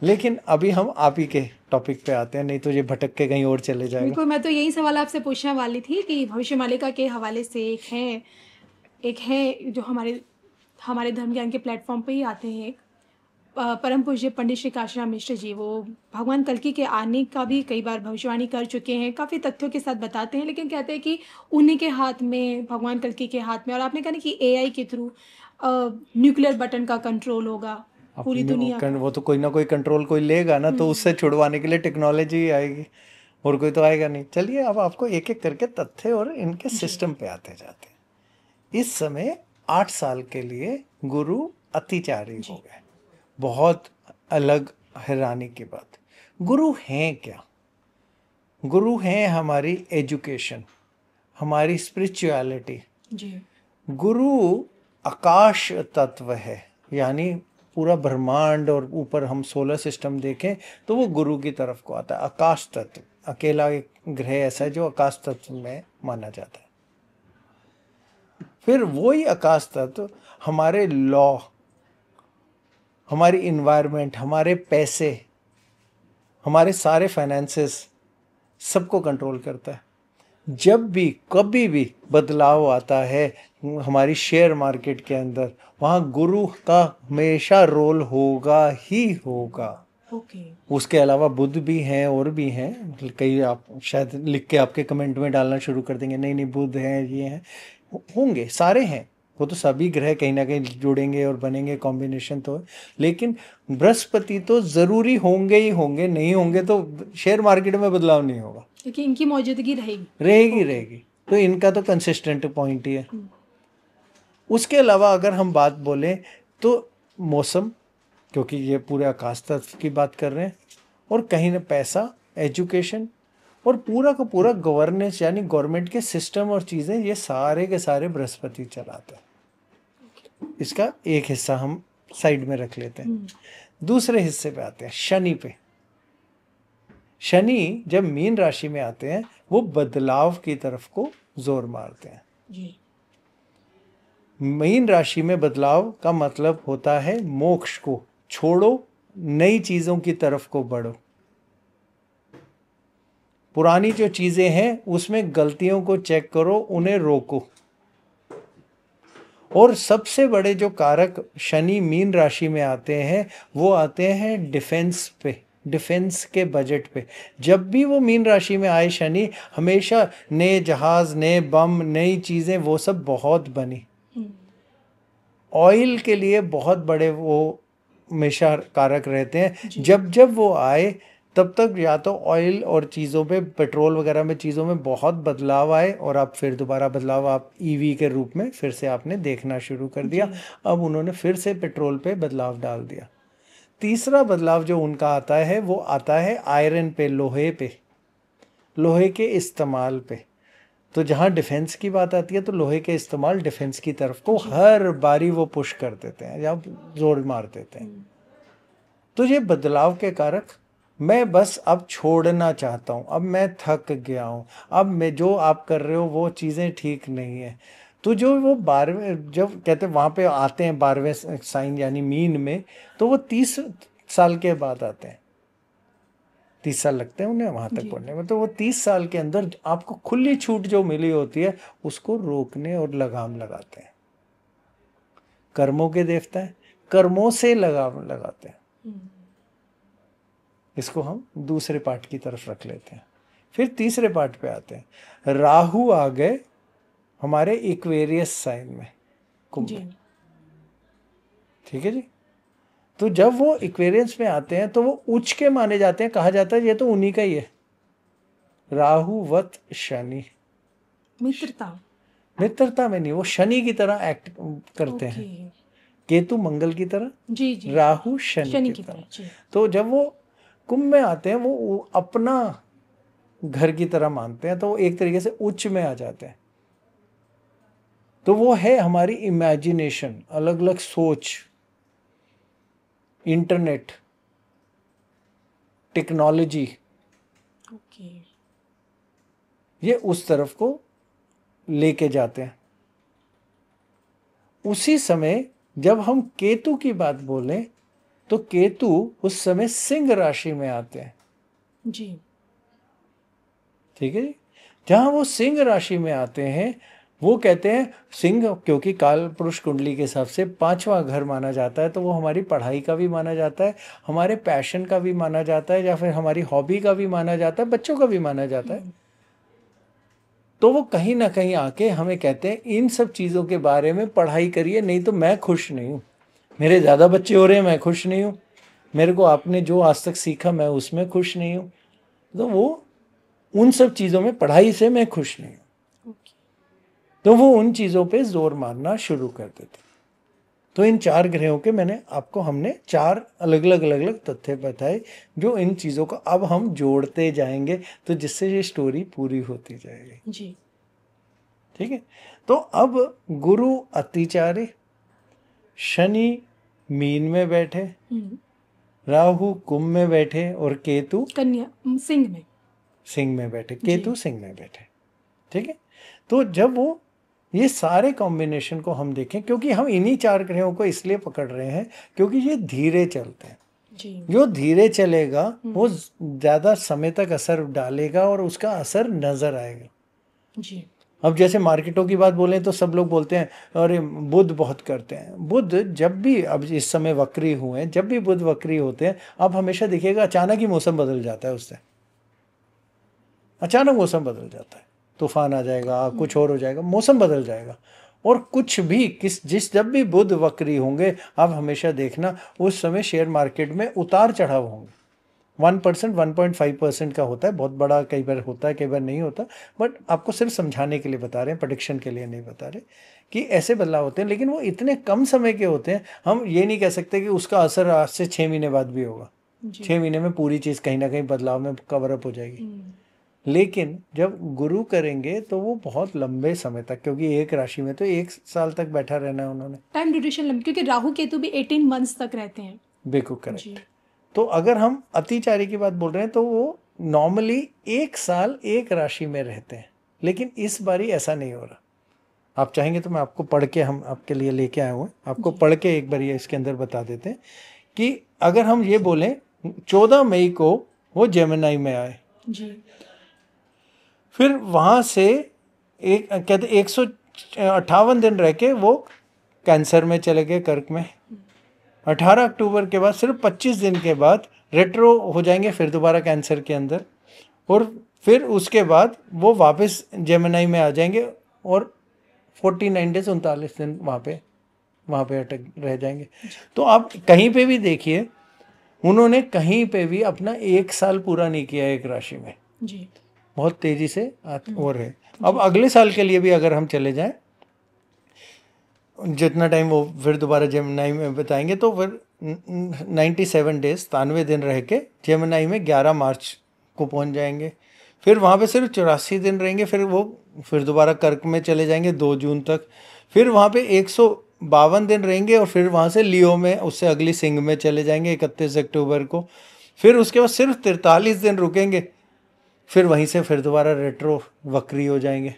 A: लेकिन अभी हम आप ही के टॉपिक पे आते हैं, नहीं तो ये भटक के कहीं और चले जाएगा।
B: बिल्कुल, मैं तो यही सवाल आपसे पूछने वाली थी कि भविष्य मालिका के हवाले से एक है जो हमारे धर्म ज्ञान के प्लेटफॉर्म पे ही आते हैं, एक परम पूज्य पंडित श्री काशीराम मिश्र जी। वो भगवान कल्कि के आने का भी कई बार भविष्यवाणी कर चुके हैं, काफ़ी तथ्यों के साथ बताते हैं, लेकिन कहते हैं कि उन्हीं के हाथ में, भगवान कल्कि के हाथ में, और आपने कहा ना कि एआई के थ्रू न्यूक्लियर बटन का कंट्रोल होगा पूरी दुनिया का।
A: वो तो कोई ना कोई कंट्रोल कोई लेगा ना, तो उससे छुड़वाने के लिए टेक्नोलॉजी आएगी, और कोई तो आएगा नहीं। चलिए अब आपको एक एक करके तथ्य और इनके सिस्टम पे आते जाते हैं। इस समय 8 साल के लिए गुरु अतिचारी हो गए। बहुत अलग हैरानी की बात, गुरु हैं क्या? गुरु हैं हमारी एजुकेशन, हमारी स्पिरिचुअलिटी।
B: जी।
A: गुरु आकाश तत्व है, यानी पूरा ब्रह्मांड, और ऊपर हम सोलर सिस्टम देखें तो वो गुरु की तरफ को आता है। आकाश तत्व अकेला एक ग्रह ऐसा है जो आकाश तत्व में माना जाता है। फिर वही आकाश तत्व हमारे लॉ, हमारी इन्वायरमेंट, हमारे पैसे, हमारे सारे फाइनेंसेस, सबको कंट्रोल करता है। जब भी कभी भी बदलाव आता है हमारी शेयर मार्केट के अंदर, वहाँ गुरु का हमेशा रोल होगा ही होगा। उसके अलावा बुद्ध भी हैं और भी हैं कई, आप शायद लिख के आपके कमेंट में डालना शुरू कर देंगे, नहीं नहीं बुद्ध हैं, ये हैं, होंगे, सारे हैं। वो तो सभी ग्रह कहीं ना कहीं जुड़ेंगे और बनेंगे, कॉम्बिनेशन तो है। लेकिन बृहस्पति तो ज़रूरी होंगे ही होंगे, नहीं होंगे तो शेयर मार्केट में बदलाव नहीं होगा,
B: क्योंकि इनकी मौजूदगी
A: रहेगी। तो इनका तो कंसिस्टेंट पॉइंट ही है। उसके अलावा अगर हम बात बोलें तो मौसम, क्योंकि ये पूरे आकाश तत्व की बात कर रहे हैं, और कहीं ना पैसा, एजुकेशन, और पूरा का पूरा गवर्नेंस यानी गवर्नमेंट के सिस्टम और चीज़ें, ये सारे के सारे बृहस्पति चलाते हैं। इसका एक हिस्सा हम साइड में रख लेते हैं। दूसरे हिस्से पे आते हैं, शनि पे। शनि जब मीन राशि में आते हैं वो बदलाव की तरफ को जोर मारते हैं।
B: जी।
A: मीन राशि में बदलाव का मतलब होता है मोक्ष को छोड़ो, नई चीज़ों की तरफ को बढ़ो। पुरानी जो चीज़ें हैं उसमें गलतियों को चेक करो, उन्हें रोको। और सबसे बड़े जो कारक शनि मीन राशि में आते हैं वो आते हैं डिफेंस पे, डिफेंस के बजट पे। जब भी वो मीन राशि में आए शनि, हमेशा नए जहाज, नए बम, नई चीज़ें, वो सब बहुत बनी। ऑयल के लिए बहुत बड़े वो हमेशा कारक रहते हैं। जब जब वो आए तब तक या तो ऑयल और चीज़ों पे, पेट्रोल वगैरह में, चीज़ों में बहुत बदलाव आए, और अब फिर दोबारा बदलाव आप ईवी के रूप में फिर से आपने देखना शुरू कर दिया। अब उन्होंने फिर से पेट्रोल पे बदलाव डाल दिया। तीसरा बदलाव जो उनका आता है वो आता है आयरन पे, लोहे पे, लोहे के इस्तेमाल पे। तो जहाँ डिफेंस की बात आती है तो लोहे के इस्तेमाल डिफेंस की तरफ को हर बारी वो पुश कर देते हैं या जोर मार देते हैं। तो ये बदलाव के कारक मैं बस अब छोड़ना चाहता हूँ, अब मैं थक गया हूँ, अब मैं जो आप कर रहे हो वो चीज़ें ठीक नहीं है। तो जो वो 12वें, जब कहते हैं वहाँ पे आते हैं 12वें साइन यानी मीन में, तो वो 30 साल के बाद आते हैं। 30 साल लगते हैं उन्हें वहाँ तक पढ़ने में। तो वो 30 साल के अंदर आपको खुली छूट जो मिली होती है उसको रोकने और लगाम लगाते हैं। कर्मों के देवता है, कर्मों से लगाम लगाते हैं। इसको हम दूसरे पार्ट की तरफ रख लेते हैं फिर तीसरे पार्ट पे आते हैं, राहु आ गए हमारे इक्वेरियस साइन में, कुंभ
B: जी।
A: में, ठीक है जी। तो जब वो इक्वेरियंस में आते हैं तो वो उच्च के माने जाते हैं, कहा जाता है ये तो उन्हीं का ही है, राहुवत शनि।
B: मित्रता।
A: मित्रता में नहीं, वो शनि की तरह एक्ट करते
B: ओके।
A: हैं, केतु मंगल की तरह,
B: जी जी।
A: राहु शनि
B: शनि
A: की
B: की
A: तरह।
B: तरह जी।
A: तो जब वो कुंभ में आते हैं वो अपना घर की तरह मानते हैं, तो वो एक तरीके से उच्च में आ जाते हैं। तो वो है हमारी इमेजिनेशन, अलग अलग सोच, इंटरनेट, टेक्नोलॉजी,
B: ओके।
A: ये उस तरफ को लेके जाते हैं। उसी समय जब हम केतु की बात बोलें तो केतु उस समय सिंह राशि में आते हैं,
B: जी।
A: ठीक है जी। जहां वो सिंह राशि में आते हैं, वो कहते हैं सिंह, क्योंकि काल पुरुष कुंडली के हिसाब से पांचवा घर माना जाता है, तो वो हमारी पढ़ाई का भी माना जाता है, हमारे पैशन का भी माना जाता है, या फिर हमारी हॉबी का भी माना जाता है, बच्चों का भी माना जाता है। तो वो कहीं ना कहीं आके हमें कहते हैं इन सब चीज़ों के बारे में पढ़ाई करिए, नहीं तो मैं खुश नहीं हूँ, मेरे ज़्यादा बच्चे हो रहे हैं, मैं खुश नहीं हूँ, मेरे को आपने जो आज तक सीखा मैं उसमें खुश नहीं हूँ, तो वो उन सब चीज़ों में, पढ़ाई से मैं खुश नहीं हूँ,
B: ओके।
A: तो वो उन चीज़ों पे जोर मारना शुरू कर देते। तो इन चार ग्रहों के हमने चार अलग अलग तथ्य बताए, जो इन चीज़ों को अब हम जोड़ते जाएंगे, तो जिससे ये स्टोरी पूरी होती जाएगी,
B: जी।
A: ठीक है। तो अब गुरु अतिचारी, शनि मीन में बैठे, राहु कुंभ में बैठे, और केतु
B: कन्या सिंह में।
A: सिंह में बैठे, केतु सिंह में बैठे, ठीक है। तो जब वो ये सारे कॉम्बिनेशन को हम देखें, क्योंकि हम इन्हीं चार ग्रहों को इसलिए पकड़ रहे हैं क्योंकि ये धीरे चलते हैं,
B: जी।
A: जो धीरे चलेगा वो ज़्यादा समय तक असर डालेगा और उसका असर नजर आएगा।
B: जी।
A: अब जैसे मार्केटों की बात बोलें तो सब लोग बोलते हैं अरे बुध बहुत करते हैं। बुध जब भी, अब इस समय वक्री हुए हैं, जब भी बुध वक्री होते हैं, आप हमेशा देखिएगा अचानक ही मौसम बदल जाता है, उससे अचानक मौसम बदल जाता है, तूफान आ जाएगा, कुछ और हो जाएगा, मौसम बदल जाएगा। और कुछ भी जब भी बुध वक्री होंगे, आप हमेशा देखना उस समय शेयर मार्केट में उतार चढ़ाव होंगे। 1%, 1.5% का होता है, बहुत बड़ा कई बार होता है, कई बार नहीं होता, बट आपको सिर्फ समझाने के लिए बता रहे हैं, प्रेडिक्शन के लिए नहीं बता रहे कि ऐसे बदलाव होते हैं। लेकिन वो इतने कम समय के होते हैं, हम ये नहीं कह सकते कि उसका असर आज से 6 महीने बाद भी होगा। 6 महीने में पूरी चीज़ कहीं ना कहीं बदलाव में कवर अप हो जाएगी। लेकिन जब गुरु करेंगे तो वो बहुत लंबे समय तक, क्योंकि एक राशि में तो 1 साल तक बैठा रहना है उन्होंने।
B: टाइम ड्यूरेशन लंबी, क्योंकि राहु केतु भी 18 मंथ्स तक रहते हैं।
A: बिल्कुल करेक्ट। तो अगर हम अतिचारी की बात बोल रहे हैं तो वो नॉर्मली 1 साल एक राशि में रहते हैं, लेकिन इस बारी ऐसा नहीं हो रहा। आप चाहेंगे तो मैं आपको पढ़ के, हम आपके लिए लेके आए हुए हैं, आपको पढ़ के एक बार ये इसके अंदर बता देते हैं कि अगर हम ये बोलें 14 मई को वो जेमिनी में आए,
B: जी।
A: फिर वहाँ से कहते 158 दिन रह के वो कैंसर में चले गए, कर्क में। 18 अक्टूबर के बाद सिर्फ 25 दिन के बाद रेट्रो हो जाएंगे फिर दोबारा कैंसर के अंदर, और फिर उसके बाद वो वापस जेमिनी में आ जाएंगे और 49 डेज 39 दिन वहाँ पे अटक रह जाएंगे। तो आप कहीं पे भी देखिए, उन्होंने कहीं पे भी अपना 1 साल पूरा नहीं किया एक राशि में,
B: जी।
A: बहुत तेजी से और है। अब अगले साल के लिए भी अगर हम चले जाएं, जितना टाइम वो फिर दोबारा जेमिनी में बताएंगे, तो फिर 97 डेज 93 दिन रह के जेमिनी में 11 मार्च को पहुंच जाएंगे। फिर वहाँ पे सिर्फ 84 दिन रहेंगे, फिर वो फिर दोबारा कर्क में चले जाएंगे 2 जून तक। फिर वहाँ पे 152 दिन रहेंगे और फिर वहाँ से लियो में, उससे अगली सिंह में चले जाएंगे 31 अक्टूबर को। फिर उसके बाद सिर्फ 43 दिन रुकेंगे, फिर वहीं से फिर दोबारा रेट्रो वक्री हो जाएंगे।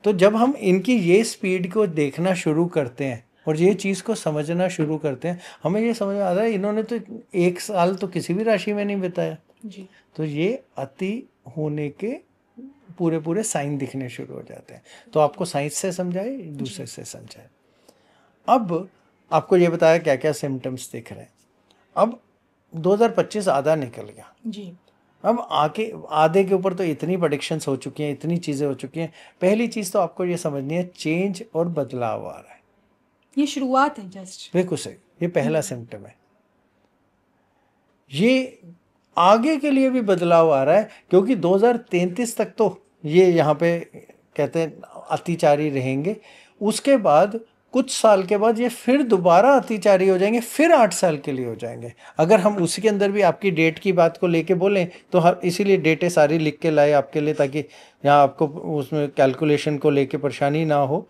A: तो जब हम इनकी ये स्पीड को देखना शुरू करते हैं और ये चीज़ को समझना शुरू करते हैं, हमें ये समझ में आता है इन्होंने तो 1 साल तो किसी भी राशि में नहीं बिताया।
B: जी।
A: तो ये अति होने के पूरे पूरे साइन दिखने शुरू हो जाते हैं। तो आपको साइंस से समझाए, दूसरे से समझाए। अब आपको ये बताया क्या क्या सिम्टम्स दिख रहे हैं। अब 2025 आधा निकल गया।
B: जी।
A: अब आके आधे के ऊपर तो इतनी प्रेडिक्शंस हो चुकी हैं, इतनी चीज़ें हो चुकी हैं। पहली चीज़ तो आपको ये समझनी है, चेंज और बदलाव आ रहा है।
B: ये शुरुआत है जस्ट।
A: बिल्कुल सही, ये पहला सिम्टम है। ये आगे के लिए भी बदलाव आ रहा है, क्योंकि 2033 तक तो ये यहाँ पे कहते हैं अतिचारी रहेंगे। उसके बाद कुछ साल के बाद ये फिर दोबारा अतिचारी हो जाएंगे, फिर 8 साल के लिए हो जाएंगे। अगर हम उसी के अंदर भी आपकी डेट की बात को लेके बोलें तो हर इसीलिए डेटें सारी लिख के लाए आपके लिए, ताकि यहाँ आपको उसमें कैलकुलेशन को लेके परेशानी ना हो।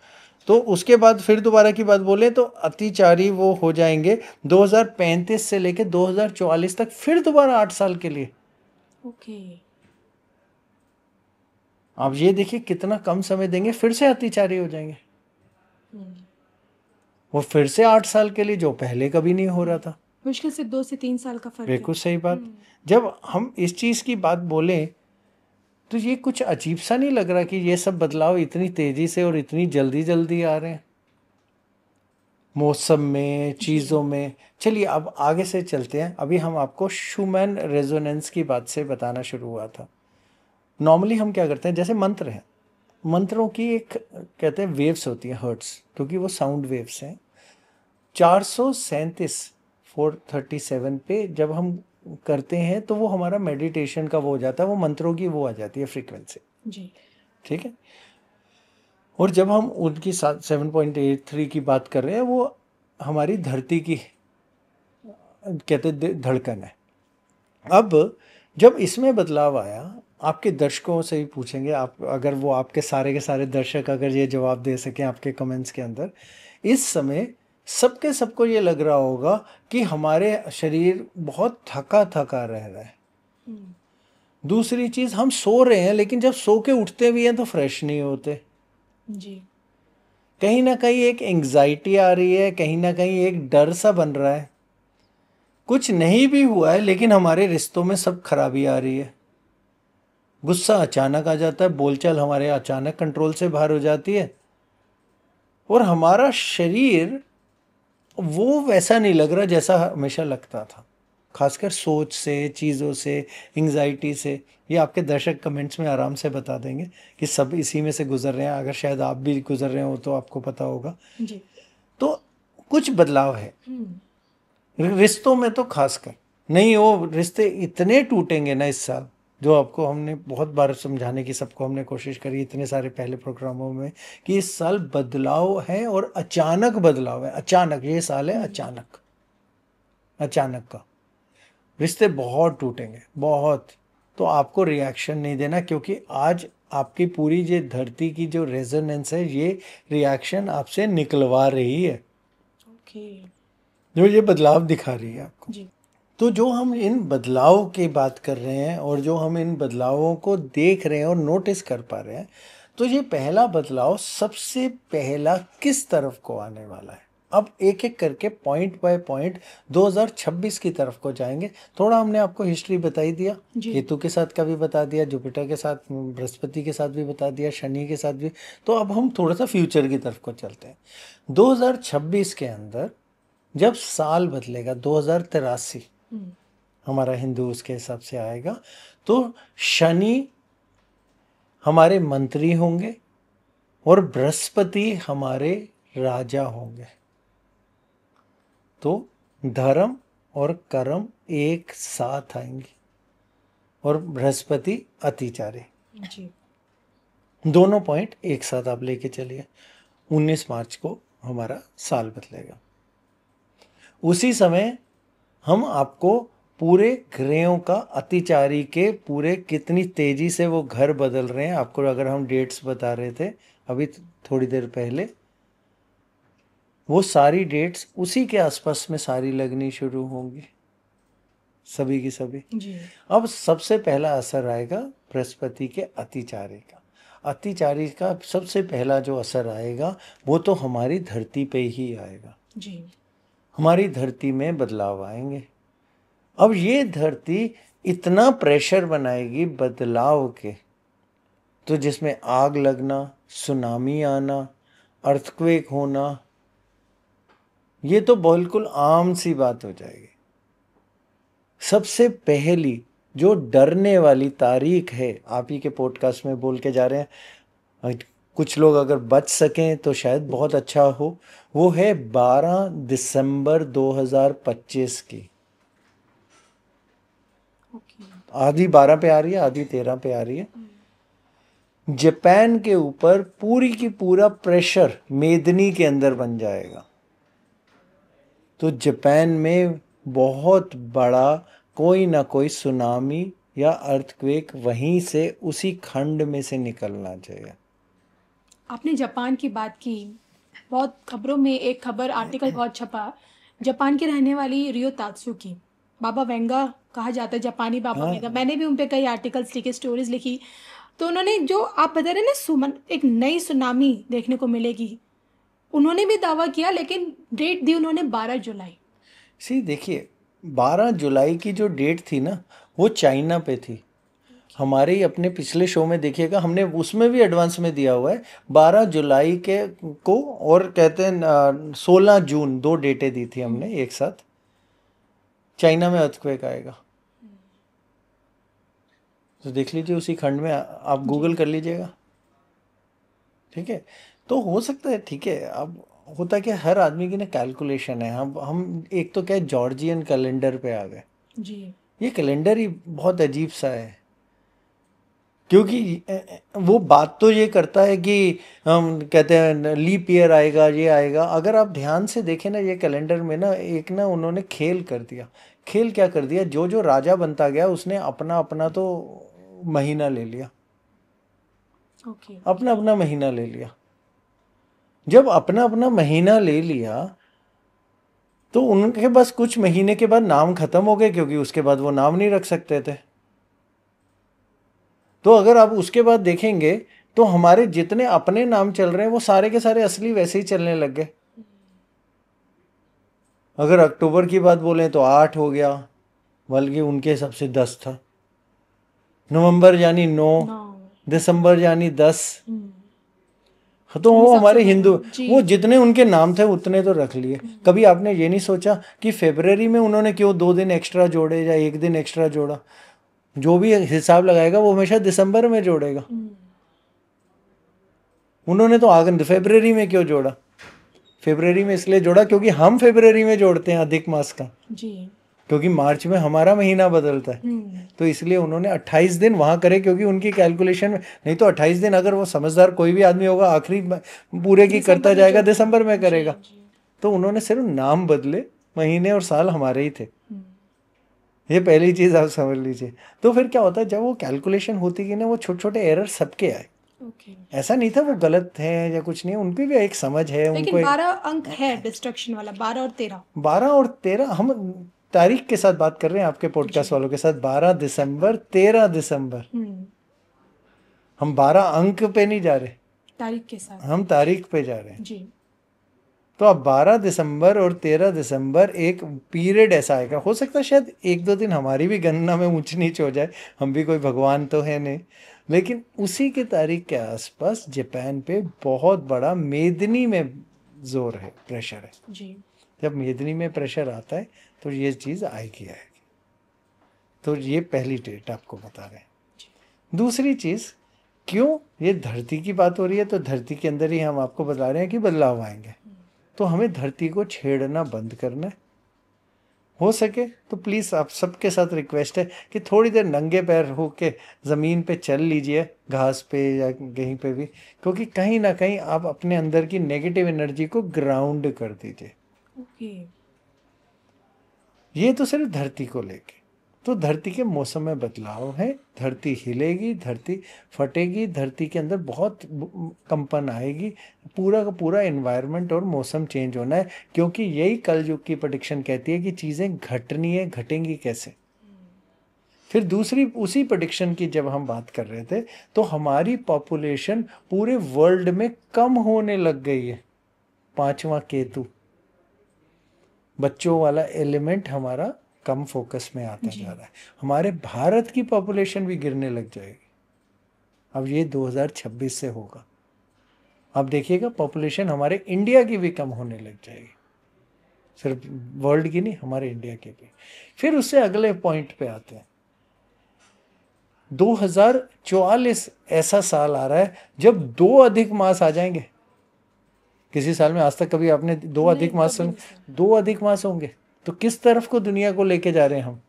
A: तो उसके बाद फिर दोबारा की बात बोले तो अतिचारी वो हो जाएंगे 2035 से लेके 2044 तक, फिर दोबारा 8 साल के लिए।
B: ओके।
A: आप ये देखिए कितना कम समय देंगे, फिर से अतिचारी हो जाएंगे। वो फिर से 8 साल के लिए, जो पहले कभी नहीं हो रहा था।
B: मुश्किल से 2 से 3 साल का फर्क है।
A: बिल्कुल सही बात। जब हम इस चीज की बात बोलें तो ये कुछ अजीब सा नहीं लग रहा कि ये सब बदलाव इतनी तेजी से और इतनी जल्दी जल्दी आ रहे हैं मौसम में, चीज़ों में। चलिए अब आगे से चलते हैं। अभी हम आपको शूमैन रेजोनेंस की बात से बताना शुरू हुआ था। नॉर्मली हम क्या करते हैं, जैसे मंत्र हैं, मंत्रों की एक कहते हैं वेव्स होती हैं, हर्ट्स, क्योंकि वो साउंड वेव्स हैं। 437 437 पे जब हम करते हैं तो वो हमारा मेडिटेशन का वो हो जाता है, वो मंत्रों की वो आ जाती है फ्रीक्वेंसी।
B: जी।
A: ठीक है। और जब हम उनकी 7.83 की बात कर रहे हैं, वो हमारी धरती की कहते धड़कन है। अब जब इसमें बदलाव आया, आपके दर्शकों से ही पूछेंगे, आप अगर वो आपके सारे के सारे दर्शक अगर ये जवाब दे सकें आपके कमेंट्स के अंदर, इस समय सबके सबको ये लग रहा होगा कि हमारे शरीर बहुत थका थका रह रहा है। दूसरी चीज, हम सो रहे हैं लेकिन जब सो के उठते भी हैं तो फ्रेश नहीं होते।
B: जी।
A: कहीं ना कहीं एक एंग्जाइटी आ रही है, कहीं ना कहीं एक डर सा बन रहा है। कुछ नहीं भी हुआ है लेकिन हमारे रिश्तों में सब खराबी आ रही है। गुस्सा अचानक आ जाता है, बोलचाल हमारे अचानक कंट्रोल से बाहर हो जाती है, और हमारा शरीर वो वैसा नहीं लग रहा जैसा हमेशा लगता था, खासकर सोच से, चीज़ों से, एंग्जाइटी से। ये आपके दर्शक कमेंट्स में आराम से बता देंगे कि सब इसी में से गुजर रहे हैं। अगर शायद आप भी गुजर रहे हो तो आपको पता होगा।
B: जी।
A: तो कुछ बदलाव है रिश्तों में, तो खासकर नहीं, वो रिश्ते इतने टूटेंगे ना इस साल, जो आपको हमने बहुत बार समझाने की सबको हमने कोशिश करी इतने सारे पहले प्रोग्रामों में, कि इस साल बदलाव है और अचानक बदलाव है। अचानक, ये साल है अचानक, अचानक का रिश्ते बहुत टूटेंगे, बहुत। तो आपको रिएक्शन नहीं देना, क्योंकि आज आपकी पूरी ये धरती की जो रेजोनेंस है, ये रिएक्शन आपसे निकलवा रही है,
B: ओके।
A: जो ये बदलाव दिखा रही है आपको।
B: जी।
A: तो जो हम इन बदलाव की बात कर रहे हैं और जो हम इन बदलावों को देख रहे हैं और नोटिस कर पा रहे हैं, तो ये पहला बदलाव सबसे पहला किस तरफ को आने वाला है। अब एक एक करके पॉइंट बाय पॉइंट 2026 की तरफ को जाएंगे। थोड़ा हमने आपको हिस्ट्री बताई दिया,
B: जी।
A: केतु के साथ का भी बता दिया, जुपिटर के साथ, बृहस्पति के साथ भी बता दिया, शनि के साथ भी। तो अब हम थोड़ा सा फ्यूचर की तरफ को चलते हैं। 2026 के अंदर जब साल बदलेगा 2083, हमारा हिंदू उसके हिसाब से आएगा, तो शनि हमारे मंत्री होंगे और बृहस्पति हमारे राजा होंगे। तो धर्म और कर्म एक साथ आएंगे, और बृहस्पति अतिचारी।
B: जी।
A: दोनों पॉइंट एक साथ आप लेके चलिए। 19 मार्च को हमारा साल बदलेगा। उसी समय हम आपको पूरे ग्रहों का अतिचारी के पूरे कितनी तेजी से वो घर बदल रहे हैं, आपको अगर हम डेट्स बता रहे थे अभी थोड़ी देर पहले, वो सारी डेट्स उसी के आसपास में सारी लगनी शुरू होंगी, सभी की सभी।
B: जी।
A: अब सबसे पहला असर आएगा बृहस्पति के अतिचारी का। अतिचारी का सबसे पहला जो असर आएगा वो तो हमारी धरती पे ही आएगा।
B: जी।
A: हमारी धरती में बदलाव आएंगे। अब ये धरती इतना प्रेशर बनाएगी बदलाव के, तो जिसमें आग लगना, सुनामी आना, अर्थक्वेक होना, ये तो बिल्कुल आम सी बात हो जाएगी। सबसे पहली जो डरने वाली तारीख है, आप ही के पॉडकास्ट में बोल के जा रहे हैं, कुछ लोग अगर बच सकें तो शायद बहुत अच्छा हो, वो है 12 दिसंबर 2025 की।
B: ओके।
A: आधी 12 पे आ रही है, आधी 13 पे आ रही है। जापान के ऊपर पूरी की पूरा प्रेशर मेदनी के अंदर बन जाएगा। तो जापान में बहुत बड़ा कोई ना कोई सुनामी या अर्थक्वेक वहीं से उसी खंड में से निकलना चाहिए।
B: आपने जापान की बात की, बहुत खबरों में एक खबर आर्टिकल बहुत छपा, जापान की रहने वाली रियो तात्सुकी, बाबा वेंगा कहा जाता है, जापानी बाबा वेंगा। मैंने भी उन पे कई आर्टिकल्स लिखे, स्टोरीज लिखी। तो उन्होंने, जो आप बता रहे हैं ना, सुमन, एक नई सुनामी देखने को मिलेगी, उन्होंने भी दावा किया, लेकिन डेट दी उन्होंने 12 जुलाई।
A: देखिए, 12 जुलाई की जो डेट थी ना, वो चाइना पे थी। हमारे ही अपने पिछले शो में देखिएगा, हमने उसमें भी एडवांस में दिया हुआ है 12 जुलाई के को, और कहते हैं 16 जून, 2 डेटें दी थी हमने एक साथ। चाइना में अर्थक्वेक आएगा, तो देख लीजिए उसी खंड में, आप गूगल कर लीजिएगा, ठीक है। तो हो सकता है, ठीक है। अब होता क्या, हर आदमी की ना कैलकुलेशन है। हम एक तो क्या, जॉर्जियन कैलेंडर पे आ गए।
B: जी।
A: ये कैलेंडर ही बहुत अजीब सा है, क्योंकि वो बात तो ये करता है कि हम कहते हैं लीप ईयर आएगा, ये आएगा। अगर आप ध्यान से देखें ना, ये कैलेंडर में ना एक ना उन्होंने खेल कर दिया। खेल क्या कर दिया, जो जो राजा बनता गया उसने अपना अपना तो महीना ले लिया,
B: ओके।
A: अपना अपना महीना ले लिया। जब अपना अपना महीना ले लिया तो उनके पास कुछ महीने के बाद नाम खत्म हो गए, क्योंकि उसके बाद वो नाम नहीं रख सकते थे। तो अगर आप उसके बाद देखेंगे तो हमारे जितने अपने नाम चल रहे हैं वो सारे के सारे असली वैसे ही चलने लग गए। अगर अक्टूबर की बात बोलें तो 8 हो गया, बल्कि उनके हिसाब से 10 था। नवंबर यानी 9,
B: 9।
A: दिसंबर यानी 10। तो वो हमारे हिंदू, वो जितने उनके नाम थे उतने तो रख लिए। कभी आपने ये नहीं सोचा कि फरवरी में उन्होंने क्यों 2 दिन एक्स्ट्रा जोड़े या 1 दिन एक्स्ट्रा जोड़ा? जो भी हिसाब लगाएगा वो हमेशा दिसंबर में जोड़ेगा। उन्होंने तो आगे फरवरी में क्यों जोड़ा? फरवरी में इसलिए जोड़ा क्योंकि हम फरवरी में जोड़ते हैं अधिक मास का,
B: जी।
A: क्योंकि मार्च में हमारा महीना बदलता है। तो इसलिए उन्होंने 28 दिन वहां करे, क्योंकि उनकी कैलकुलेशन में, नहीं तो 28 दिन अगर वो समझदार कोई भी आदमी होगा आखिरी पूरे की करता जाएगा, दिसंबर में करेगा। तो उन्होंने सिर्फ नाम बदले, महीने और साल हमारे ही थे। ये पहली चीज आप समझ लीजिए। तो फिर क्या होता है, जब वो कैलकुलेशन होती गई ना, वो छोटे छोटे एरर सबके आए। ऐसा नहीं था वो गलत है या कुछ नहीं, उनकी भी एक समझ है।
B: लेकिन 12 अंक है डिस्ट्रक्शन वाला, 12 और 13।
A: 12 और 13, हम तारीख के साथ बात कर रहे हैं आपके पॉडकास्ट वालों के साथ। 12 दिसंबर, 13 दिसंबर। हम 12 अंक पे नहीं जा रहे,
B: तारीख के साथ,
A: हम तारीख पे जा रहे हैं
B: जी।
A: तो अब 12 दिसंबर और 13 दिसंबर एक पीरियड ऐसा आएगा, हो सकता है शायद 1-2 दिन हमारी भी गणना में ऊंच नीच हो जाए, हम भी कोई भगवान तो है नहीं। लेकिन उसी के तारीख के आसपास जापान पे बहुत बड़ा मेदनी में जोर है, प्रेशर है।
B: जी।
A: जब मेदनी में प्रेशर आता है तो ये चीज़ आएगी। तो ये पहली डेट आपको बता रहे हैं। दूसरी चीज़, क्यों ये धरती की बात हो रही है, तो धरती के अंदर ही हम आपको बता रहे हैं कि बदलाव आएंगे। तो हमें धरती को छेड़ना बंद करना है। हो सके तो प्लीज़ आप सबके साथ रिक्वेस्ट है कि थोड़ी देर नंगे पैर होके ज़मीन पे चल लीजिए, घास पे या कहीं पे भी, क्योंकि कहीं ना कहीं आप अपने अंदर की नेगेटिव एनर्जी को ग्राउंड कर दीजिए। ये तो सिर्फ धरती को लेके। तो धरती के मौसम में बदलाव है, धरती हिलेगी, धरती फटेगी, धरती के अंदर बहुत कंपन आएगी, पूरा का पूरा एनवायरनमेंट और मौसम चेंज होना है, क्योंकि यही कलयुग की प्रेडिक्शन कहती है कि चीज़ें घटनी है, घटेंगी कैसे। फिर दूसरी उसी प्रेडिक्शन की जब हम बात कर रहे थे, तो हमारी पॉपुलेशन पूरे वर्ल्ड में कम होने लग गई है। 5वां केतु, बच्चों वाला एलिमेंट हमारा कम फोकस में आता जा रहा है। हमारे भारत की पॉपुलेशन भी गिरने लग जाएगी। अब ये 2026 से होगा। अब देखिएगा पॉपुलेशन हमारे इंडिया की भी कम होने लग जाएगी, सिर्फ वर्ल्ड की नहीं, हमारे इंडिया की भी। फिर उससे अगले पॉइंट पे आते हैं, 2044 ऐसा साल आ रहा है जब 2 अधिक मास आ जाएंगे। किसी साल में आज तक कभी आपने 2 अधिक मास
B: कभी
A: सुने?
B: नहीं सुना।
A: 2 अधिक मास होंगे तो किस तरफ को दुनिया को लेके जा रहे हैं हम?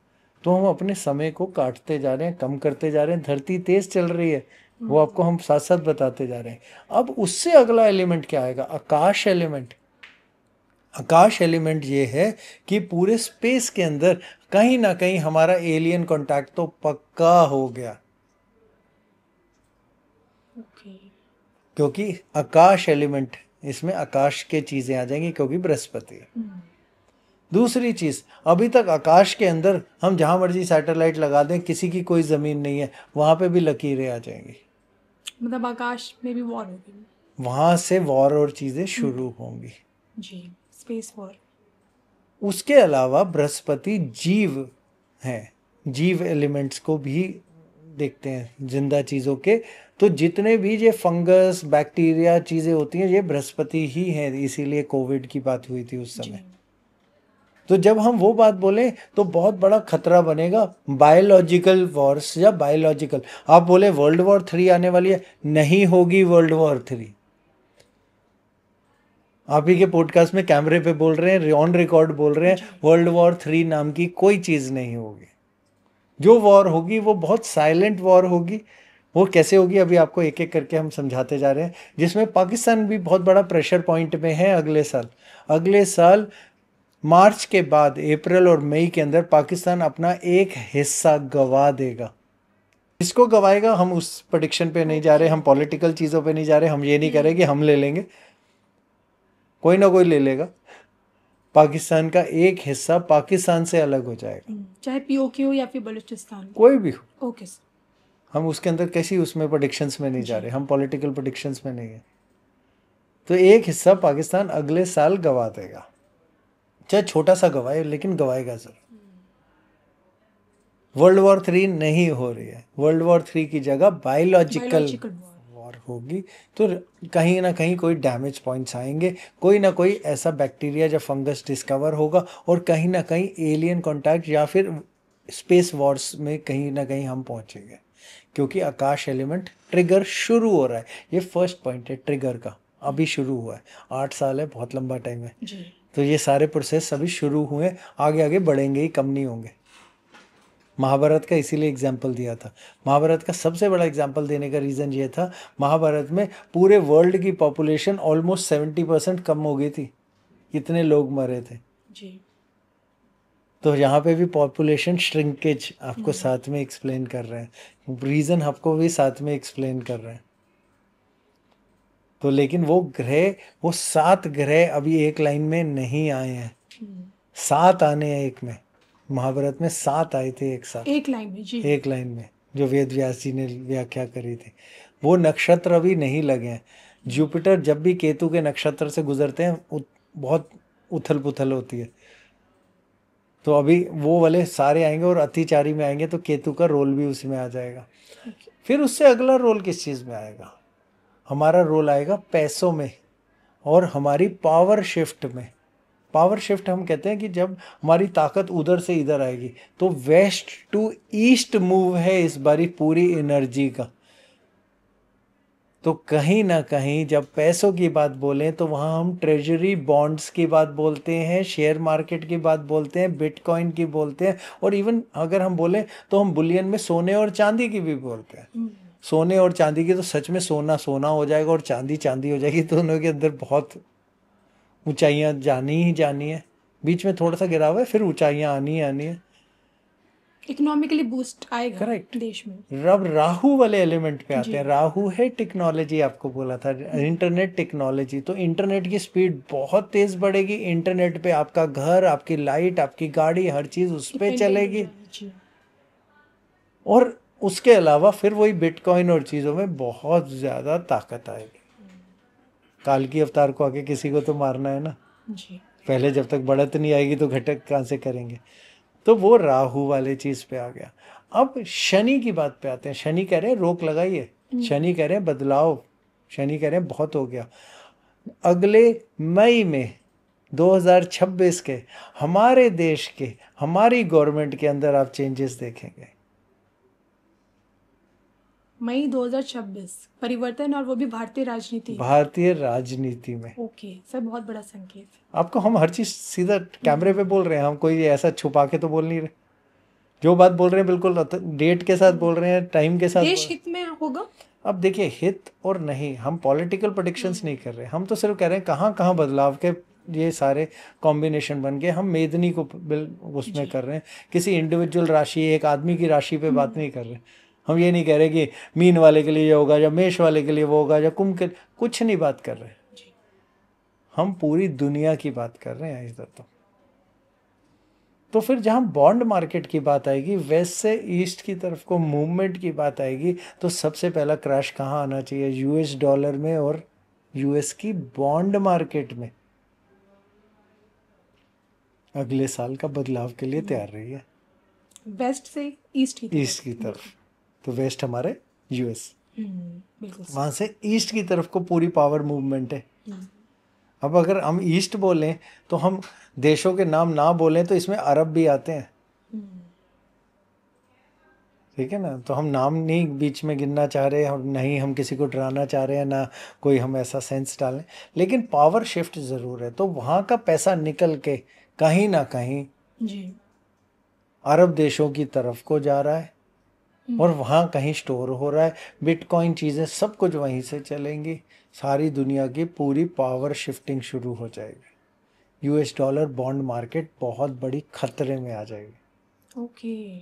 A: तो हम अपने समय को काटते जा रहे हैं, कम करते जा रहे हैं। धरती तेज चल रही है, वो आपको हम साथ साथ बताते जा रहे हैं। अब उससे अगला एलिमेंट क्या आएगा? आकाश एलिमेंट। आकाश एलिमेंट ये है कि पूरे स्पेस के अंदर कहीं ना कहीं हमारा एलियन कांटेक्ट तो पक्का हो गया,
B: ओके।
A: क्योंकि आकाश एलिमेंट, इसमें आकाश के चीजें आ जाएंगी क्योंकि बृहस्पति है। दूसरी चीज, अभी तक आकाश के अंदर हम जहां मर्जी सैटेलाइट लगा दें, किसी की कोई जमीन नहीं है, वहां पे भी लकीरें आ जाएंगी।
B: मतलब आकाश में भी वॉर होगी।
A: वहां से वॉर और चीजें शुरू होंगी।
B: जी, स्पेस वॉर।
A: उसके अलावा बृहस्पति जीव है, जीव एलिमेंट्स को भी देखते हैं, जिंदा चीजों के। तो जितने भी ये फंगस बैक्टीरिया चीजें होती हैं, ये बृहस्पति ही है। इसीलिए कोविड की बात हुई थी उस समय। तो जब हम वो बात बोलें तो बहुत बड़ा खतरा बनेगा बायोलॉजिकल वॉर्स या बायोलॉजिकल। आप बोले वर्ल्ड वॉर 3 आने वाली है, नहीं होगी वर्ल्ड वॉर 3। आप ही के पॉडकास्ट में कैमरे पे बोल रहे हैं, ऑन रिकॉर्ड बोल रहे हैं, वर्ल्ड वॉर 3 नाम की कोई चीज नहीं होगी। जो वॉर होगी वो बहुत साइलेंट वॉर होगी। वो कैसे होगी अभी आपको एक एक करके हम समझाते जा रहे हैं, जिसमें पाकिस्तान भी बहुत बड़ा प्रेशर पॉइंट में है। अगले साल मार्च के बाद अप्रैल और मई के अंदर पाकिस्तान अपना एक हिस्सा गवा देगा। इसको गवाएगा, हम उस प्रेडिक्शन पे नहीं जा रहे, हम पॉलिटिकल चीज़ों पे नहीं जा रहे। हम ये नहीं करेंगे हम ले लेंगे, कोई ना कोई ले लेगा। पाकिस्तान का एक हिस्सा पाकिस्तान से अलग हो जाएगा,
B: चाहे पीओके हो या फिर बलूचिस्तान,
A: कोई भी हो।
B: Okay sir.
A: हम उसके अंदर कैसी उसमें प्रेडिक्शंस में नहीं जा रहे, हम पॉलिटिकल प्रेडिक्शंस में नहीं है। तो एक हिस्सा पाकिस्तान अगले साल गवा देगा, चाहे छोटा सा गवाए, लेकिन गवाएगा सर। वर्ल्ड वॉर 3 नहीं हो रही है, वर्ल्ड वॉर 3 की जगह बायोलॉजिकल वॉर होगी। तो कहीं ना कहीं कोई डैमेज पॉइंट्स आएंगे, कोई ना कोई ऐसा बैक्टीरिया या फंगस डिस्कवर होगा, और कहीं ना कहीं एलियन कांटेक्ट या फिर स्पेस वॉर्स में कहीं ना कहीं हम पहुंचेंगे, क्योंकि आकाश एलिमेंट ट्रिगर शुरू हो रहा है। ये फर्स्ट पॉइंट है ट्रिगर का, अभी शुरू हुआ है। 8 साल है, बहुत लंबा टाइम है। तो ये सारे प्रोसेस अभी शुरू हुए, आगे आगे बढ़ेंगे ही, कम नहीं होंगे। महाभारत का इसीलिए एग्जाम्पल दिया था। महाभारत का सबसे बड़ा एग्जाम्पल देने का रीज़न ये था, महाभारत में पूरे वर्ल्ड की पॉपुलेशन ऑलमोस्ट 70% कम हो गई थी, कितने लोग मरे थे
B: जी।
A: तो यहाँ पे भी पॉपुलेशन श्रिंकेज आपको साथ में एक्सप्लेन कर रहे हैं, रीज़न आपको भी साथ में एक्सप्लेन कर रहे हैं। तो लेकिन वो ग्रह, वो 7 ग्रह अभी एक लाइन में नहीं आए हैं, 7 आने हैं एक में। महाभारत में 7 आए थे एक साथ,
B: एक लाइन में। जी,
A: एक लाइन में, जो वेद व्यास जी ने व्याख्या करी थी। वो नक्षत्र अभी नहीं लगे हैं। जुपिटर जब भी केतु के नक्षत्र से गुजरते हैं बहुत उथल पुथल होती है। तो अभी वो वाले सारे आएंगे और अतिचारी में आएंगे, तो केतु का रोल भी उसी में आ जाएगा। फिर उससे अगला रोल किस चीज़ में आएगा? हमारा रोल आएगा पैसों में और हमारी पावर शिफ्ट में। पावर शिफ्ट हम कहते हैं कि जब हमारी ताकत उधर से इधर आएगी, तो वेस्ट टू ईस्ट मूव है इस बारी पूरी एनर्जी का। तो कहीं ना कहीं जब पैसों की बात बोलें तो वहाँ हम ट्रेजरी बॉन्ड्स की बात बोलते हैं, शेयर मार्केट की बात बोलते हैं, बिटकॉइन की बोलते हैं, और इवन अगर हम बोलें तो हम बुलियन में सोने और चांदी की भी बोलते हैं। सोने और चांदी की तो सच में सोना सोना हो जाएगा और चांदी चांदी हो जाएगी, तो दोनों के अंदर बहुत ऊंचाइयाँ जानी ही जानी है। बीच में थोड़ा सा गिराव है, फिर ऊंचाइयाँ आनी ही आनी है।
B: इकोनॉमिकली बूस्ट आएगा
A: करेक्ट।
B: देश में।
A: रब राहु वाले एलिमेंट पे आते हैं। राहु है टेक्नोलॉजी, आपको बोला था इंटरनेट टेक्नोलॉजी। तो इंटरनेट की स्पीड बहुत तेज बढ़ेगी। इंटरनेट पे आपका घर, आपकी लाइट, आपकी गाड़ी, हर चीज उस पे चलेगी। और उसके अलावा फिर वही बिटकॉइन और चीजों में बहुत ज्यादा ताकत आएगी। काल की अवतार को आके किसी को तो मारना है ना
B: जी।
A: पहले, जब तक बढ़त नहीं आएगी तो घटक कहाँ से करेंगे। तो वो राहु वाले चीज पे आ गया। अब शनि की बात पे आते हैं। शनि कह रहे हैं रोक लगाइए, शनि कह रहे हैं बदलाव, शनि कह रहे हैं बहुत हो गया। अगले मई में 2026 के हमारे देश के, हमारी गवर्नमेंट के अंदर आप चेंजेस देखेंगे।
B: मई 2026 परिवर्तन, और वो भी भारतीय राजनीति।
A: भारतीय राजनीति में।
B: ओके सर, बहुत बड़ा संकेत है।
A: आपको हम हर चीज सीधा कैमरे पे बोल रहे हैं, हम कोई ऐसा छुपा के तो बोल नहीं रहे। जो बात बोल रहे हैं बिल्कुल डेट के साथ बोल रहे हैं, टाइम के साथ
B: देश हित में होगा।
A: अब देखिए, हित और नहीं, हम पॉलिटिकल प्रेडिक्शंस नहीं कर रहे, हम तो सिर्फ कह रहे हैं कहाँ कहाँ बदलाव के ये सारे कॉम्बिनेशन बन गए। हम मेदनी को उसमें कर रहे हैं, किसी इंडिविजुअल राशि, एक आदमी की राशि पे बात नहीं कर रहे। हम ये नहीं कह रहे कि मीन वाले के लिए ये होगा या मेष वाले के लिए वो होगा या कुंभ के, कुछ नहीं बात कर रहे। हम पूरी दुनिया की बात कर रहे हैं इधर। तो फिर जहाँ बॉन्ड मार्केट की बात आएगी, वेस्ट से ईस्ट की तरफ को मूवमेंट की बात आएगी, तो सबसे पहला क्रैश कहाँ आना चाहिए? यूएस डॉलर में और यूएस की बॉन्ड मार्केट में। अगले साल का बदलाव के लिए तैयार रही है।
B: वेस्ट से ईस्ट की
A: तरफ। तो वेस्ट हमारे यूएस,
B: बिल्कुल।
A: वहां से ईस्ट की तरफ को पूरी पावर मूवमेंट है। अब अगर हम ईस्ट बोलें तो हम देशों के नाम ना बोलें तो इसमें अरब भी आते हैं, ठीक है ना। तो हम नाम नहीं बीच में गिनना चाह रहे हैं, नहीं हम किसी को डराना चाह रहे हैं, ना कोई हम ऐसा सेंस डालें, लेकिन पावर शिफ्ट ज़रूर है। तो वहाँ का पैसा निकल के कहीं ना कहीं अरब देशों की तरफ को जा रहा है और वहाँ कहीं स्टोर हो रहा है। बिटकॉइन चीज़ें सब कुछ वहीं से चलेंगी। सारी दुनिया की पूरी पावर शिफ्टिंग शुरू हो जाएगी। यूएस डॉलर बॉन्ड मार्केट बहुत बड़ी खतरे में आ जाएगी।
B: ओके।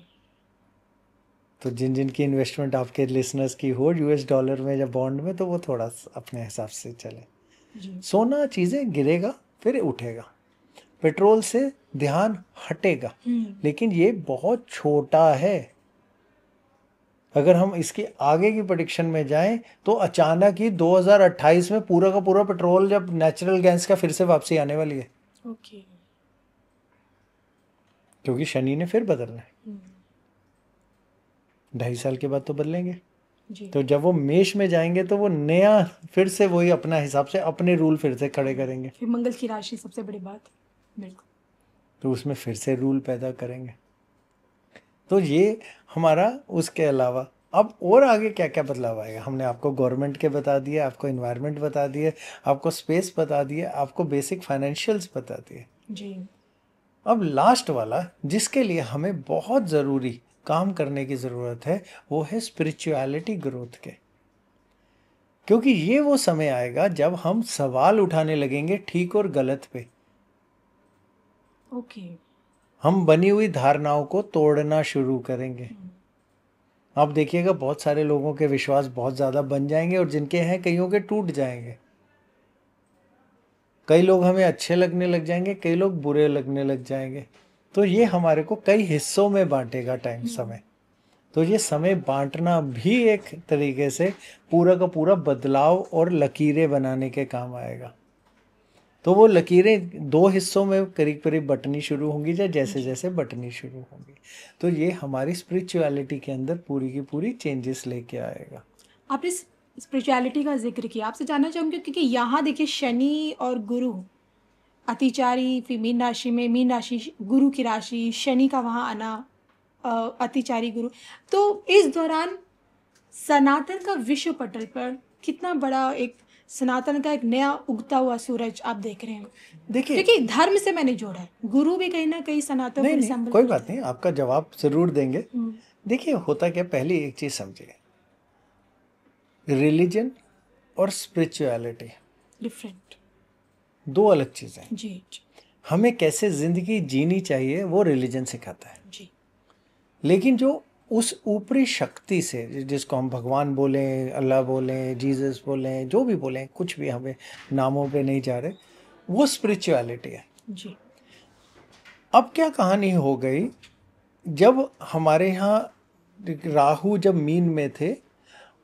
A: तो जिन जिन की इन्वेस्टमेंट आपके लिसनर्स की हो यूएस डॉलर में या बॉन्ड में, तो वो थोड़ा अपने हिसाब से चले। सोना चीज़ें गिरेगा फिर उठेगा, पेट्रोल से ध्यान हटेगा, लेकिन ये बहुत छोटा है। अगर हम इसके आगे की प्रेडिक्शन में जाएं तो अचानक ही 2028 में पूरा का पूरा पेट्रोल जब नेचुरल गैस का फिर से वापसी आने वाली है।
B: ओके।
A: क्योंकि शनि ने फिर बदलना है, 2.5 साल के बाद तो बदलेंगे जी। तो जब वो मेष में जाएंगे तो वो नया फिर से वही अपना हिसाब से अपने रूल फिर से खड़े करेंगे।
B: फिर मंगल की राशि सबसे बड़ी बात, बिल्कुल।
A: तो उसमें फिर से रूल पैदा करेंगे। तो ये हमारा, उसके अलावा अब और आगे क्या क्या बदलाव आएगा? हमने आपको गवर्नमेंट के बता दिए, आपको इन्वायरमेंट बता दिए, आपको स्पेस बता दिए, आपको बेसिक फाइनेंशियल्स बता दिए
B: जी।
A: अब लास्ट वाला जिसके लिए हमें बहुत ज़रूरी काम करने की ज़रूरत है वो है स्पिरिचुअलिटी ग्रोथ के। क्योंकि ये वो समय आएगा जब हम सवाल उठाने लगेंगे ठीक और गलत पे।
B: ओके।
A: हम बनी हुई धारणाओं को तोड़ना शुरू करेंगे। आप देखिएगा बहुत सारे लोगों के विश्वास बहुत ज़्यादा बन जाएंगे और जिनके हैं कईयों के टूट जाएंगे। कई लोग हमें अच्छे लगने लग जाएंगे, कई लोग बुरे लगने लग जाएंगे। तो ये हमारे को कई हिस्सों में बांटेगा टाइम, समय। तो ये समय बांटना भी एक तरीके से पूरा का पूरा बदलाव और लकीरें बनाने के काम आएगा। तो वो लकीरें 2 हिस्सों में करीब करीब बटनी शुरू होंगी, जैसे जैसे बटनी शुरू होंगी। तो ये हमारी स्पिरिचुअलिटी के अंदर पूरी की पूरी चेंजेस लेके आएगा।
B: आपने स्पिरिचुअलिटी का जिक्र किया, आपसे जानना चाहूँगी क्योंकि यहाँ देखिए शनि और गुरु अतिचारी, फिर मीन राशि में, मीन राशि गुरु की राशि, शनि का वहाँ आना, अतिचारी गुरु। तो इस दौरान सनातन का विश्व पटल पर कितना बड़ा एक सनातन का एक नया उगता हुआ सूरज आप देख रहे हैं।
A: देखिए,
B: क्योंकि धर्म से मैंने जोड़ा है, गुरु भी कहीं ना कहीं सनातन
A: नहीं, नहीं कोई बात नहीं, आपका जवाब जरूर देंगे। देखिए होता क्या, पहली एक चीज समझिए, रिलीजन और स्पिरिचुअलिटी
B: डिफरेंट,
A: 2 अलग चीजें
B: जी।
A: हमें कैसे जिंदगी जीनी चाहिए वो रिलीजन सिखाता है
B: जी।
A: लेकिन जो उस ऊपरी शक्ति से, जिसको हम भगवान बोलें, अल्लाह बोलें, जीसस बोलें, जो भी बोलें, कुछ भी, हमें नामों पे नहीं जा रहे, वो स्पिरिचुअलिटी है
B: जी।
A: अब क्या कहानी हो गई, जब हमारे यहाँ राहु जब मीन में थे,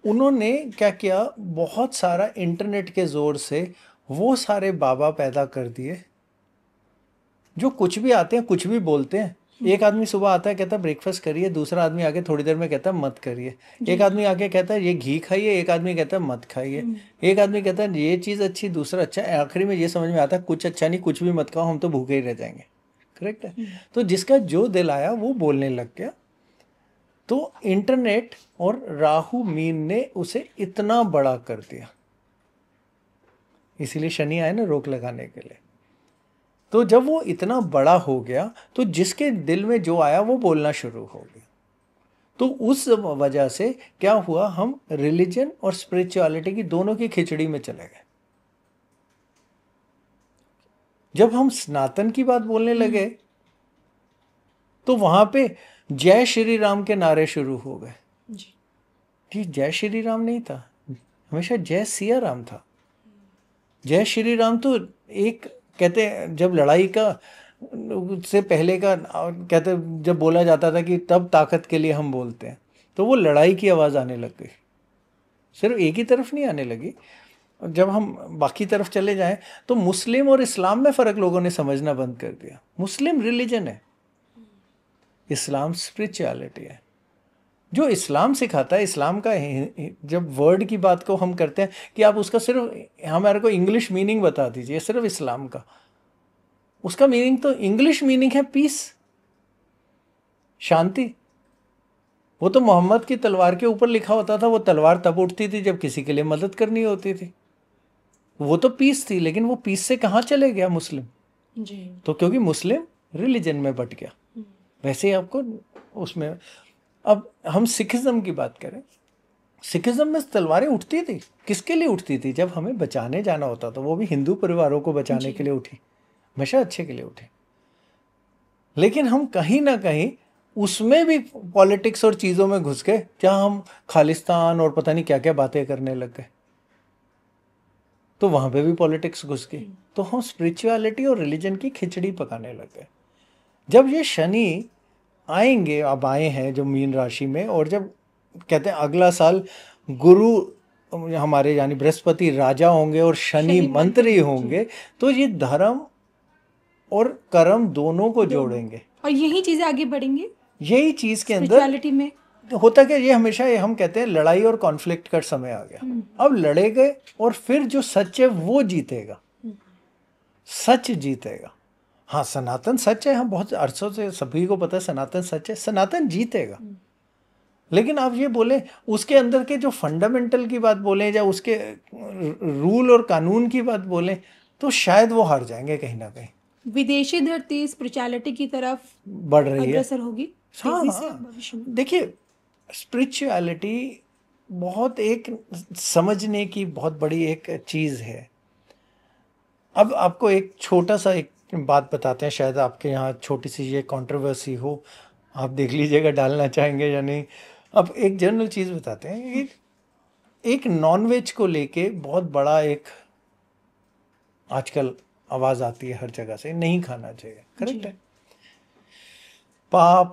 A: उन्होंने क्या किया, बहुत सारा इंटरनेट के जोर से वो सारे बाबा पैदा कर दिए जो कुछ भी आते हैं, कुछ भी बोलते हैं। एक आदमी सुबह आता है कहता है ब्रेकफास्ट करिए, दूसरा आदमी आके थोड़ी देर में कहता है मत करिए। एक आदमी आके कहता है ये घी खाइए, एक आदमी कहता है मत खाइए। एक आदमी कहता है ये चीज़ अच्छी, दूसरा अच्छा। आखिरी में ये समझ में आता है कुछ अच्छा नहीं, कुछ भी मत खाओ, हम तो भूखे ही रह जाएंगे। करेक्ट है। तो जिसका जो दिल आया वो बोलने लग गया। तो इंटरनेट और राहु मीन ने उसे इतना बड़ा कर दिया, इसीलिए शनि आए ना रोक लगाने के लिए। तो जब वो इतना बड़ा हो गया तो जिसके दिल में जो आया वो बोलना शुरू हो गया। तो उस वजह से क्या हुआ, हम रिलीजन और स्पिरिचुअलिटी की दोनों की खिचड़ी में चले गए। जब हम सनातन की बात बोलने लगे तो वहां पे जय श्री राम के नारे शुरू हो गए। जी जय श्री राम नहीं था, हमेशा जय सिया राम था। जय श्री राम तो एक कहते हैं जब लड़ाई का से पहले का कहते जब बोला जाता था कि तब ताकत के लिए हम बोलते हैं, तो वो लड़ाई की आवाज़ आने लग गई, सिर्फ एक ही तरफ नहीं आने लगी। जब हम बाकी तरफ चले जाएं तो मुस्लिम और इस्लाम में फ़र्क लोगों ने समझना बंद कर दिया। मुस्लिम रिलीजन है, इस्लाम स्पिरिचुअलिटी है। जो इस्लाम सिखाता है, इस्लाम का जब वर्ड की बात को हम करते हैं कि आप उसका सिर्फ हमारे को इंग्लिश मीनिंग बता दीजिए, सिर्फ इस्लाम का, उसका मीनिंग तो इंग्लिश मीनिंग है पीस, शांति। वो तो मोहम्मद की तलवार के ऊपर लिखा होता था, वो तलवार तब उठती थी जब किसी के लिए मदद करनी होती थी, वो तो पीस थी। लेकिन वो पीस से कहाँ चले गया मुस्लिम
B: जी।
A: तो क्योंकि मुस्लिम रिलीजन में बट गया। वैसे ही आपको उसमें, अब हम सिखिज्म की बात करें, सिखिज्म में तलवारें उठती थी, किसके लिए उठती थी? जब हमें बचाने जाना होता था, वो भी हिंदू परिवारों को बचाने के लिए उठी, हमेशा अच्छे के लिए उठी। लेकिन हम कहीं ना कहीं उसमें भी पॉलिटिक्स और चीज़ों में घुस गए, जहाँ हम खालिस्तान और पता नहीं क्या क्या बातें करने लग गए, तो वहाँ पे भी पॉलिटिक्स घुस गई। तो हम स्पिरिचुअलिटी और रिलीजन की खिचड़ी पकाने लग गए। जब ये शनि आएंगे, अब आए हैं जो मीन राशि में, और जब कहते हैं अगला साल गुरु हमारे यानी बृहस्पति राजा होंगे और शनि मंत्री होंगे, तो ये धर्म और कर्म दोनों को जोड़ेंगे
B: और यही चीजें आगे बढ़ेंगे।
A: यही चीज के अंदर
B: स्पिरिचुअलिटी में
A: होता क्या, ये हमेशा ये हम कहते हैं लड़ाई और कॉन्फ्लिक्ट का समय आ गया। अब लड़े गए और फिर जो सच है वो जीतेगा, सच जीतेगा। हाँ, सनातन सच है, हम बहुत अरसों से सभी को पता है सनातन सच है, सनातन जीतेगा। लेकिन आप ये बोले उसके अंदर के जो फंडामेंटल की बात बोले या उसके रूल और कानून की बात बोले, तो शायद वो हार जाएंगे कहीं ना कहीं।
B: विदेशी धरती स्पिरिचुअलिटी की तरफ
A: बढ़ रही है,
B: अग्रसर होगी तेजी से
A: हाँ।
B: भविष्य में।
A: देखिए, स्पिरिचुअलिटी बहुत एक समझने की बहुत बड़ी एक चीज़ है। अब आपको एक छोटा सा एक बात बताते हैं, शायद आपके यहाँ छोटी सी ये कंट्रोवर्सी हो, आप देख लीजिएगा डालना चाहेंगे या नहीं। अब एक जनरल चीज़ बताते हैं, एक नॉनवेज को लेके बहुत बड़ा एक आजकल आवाज़ आती है हर जगह से, नहीं खाना चाहिए, करेक्ट है। पाप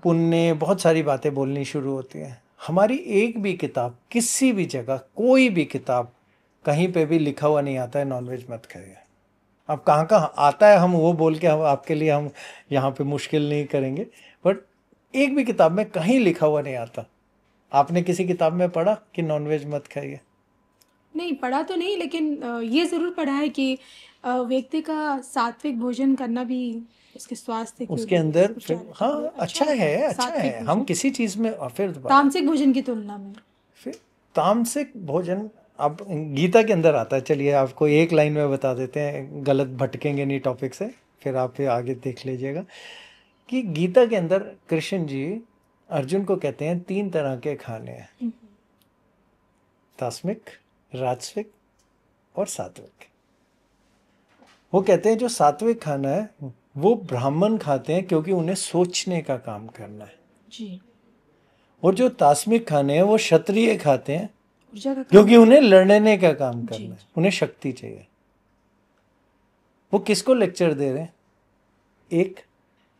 A: पुण्य बहुत सारी बातें बोलनी शुरू होती हैं। हमारी एक भी किताब, किसी भी जगह, कोई भी किताब कहीं पे भी लिखा हुआ नहीं आता है नॉनवेज मत खाइए। अब कहाँ कहाँ आता है, हम वो बोल के हम आपके लिए हम यहाँ पे मुश्किल नहीं करेंगे, बट एक भी किताब में कहीं लिखा हुआ नहीं आता। आपने किसी किताब में पढ़ा कि नॉनवेज मत खाइए?
B: नहीं पढ़ा तो नहीं, लेकिन ये ज़रूर पढ़ा है कि व्यक्ति का सात्विक भोजन करना भी उसके स्वास्थ्य के
A: उसके
B: लिए,
A: अंदर
B: उसके
A: फिर हाँ अच्छा है, अच्छा
B: सात्विक
A: है। हम
B: भोजन।
A: किसी चीज़ में फिर दोबारा
B: तामसिक भोजन की तुलना में
A: फिर तामसिक भोजन अब गीता के अंदर आता है। चलिए आपको एक लाइन में बता देते हैं, गलत भटकेंगे नहीं टॉपिक से, फिर आप फिर आगे देख लीजिएगा कि गीता के अंदर कृष्ण जी अर्जुन को कहते हैं 3 तरह के खाने हैं, तामसिक, राजसिक और सात्विक। वो कहते हैं जो सात्विक खाना है वो ब्राह्मण खाते हैं क्योंकि उन्हें सोचने का काम करना है
B: जी,
A: और जो तामसिक खाने हैं वो क्षत्रिय खाते हैं
B: ऊर्जा का
A: क्योंकि उन्हें लड़ने का काम
B: जी,
A: करना है, उन्हें शक्ति चाहिए। वो किसको लेक्चर दे रहे हैं? एक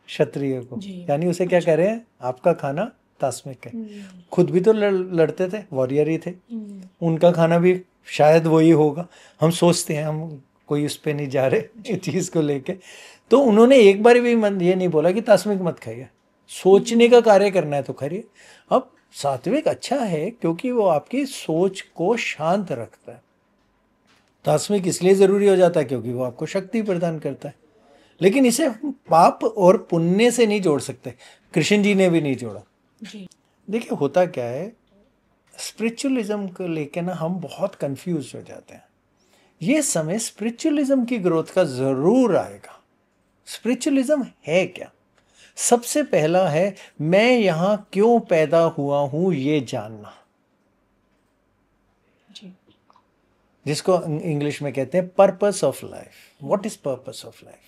A: क्षत्रिय को,
B: जी।
A: यानी उसे क्या कह रहे हैं, आपका खाना तामसिक है। खुद भी तो लड़ते थे, वॉरियर ही थे, उनका खाना भी शायद वही होगा। हम सोचते हैं, हम कोई उस पर नहीं जा रहे इस चीज़ को लेके। तो उन्होंने एक बार भी ये नहीं बोला कि तामसिक मत खाइए, सोचने का कार्य करना है तो करिए। अब सात्विक अच्छा है क्योंकि वो आपकी सोच को शांत रखता है। तामसिक इसलिए ज़रूरी हो जाता है क्योंकि वो आपको शक्ति प्रदान करता है। लेकिन इसे पाप और पुण्य से नहीं जोड़ सकते, कृष्ण जी ने भी नहीं जोड़ा।
B: जी।
A: देखिए होता क्या है, स्पिरिचुअलिज्म को लेके ना हम बहुत कंफ्यूज हो जाते हैं। ये समय स्पिरिचुअलिज्म की ग्रोथ का जरूर आएगा। स्पिरिचुअलिज्म है क्या? सबसे पहला है, मैं यहां क्यों पैदा हुआ हूं ये जानना,
B: जी।
A: जिसको इंग्लिश में कहते हैं purpose of life. What is purpose of life?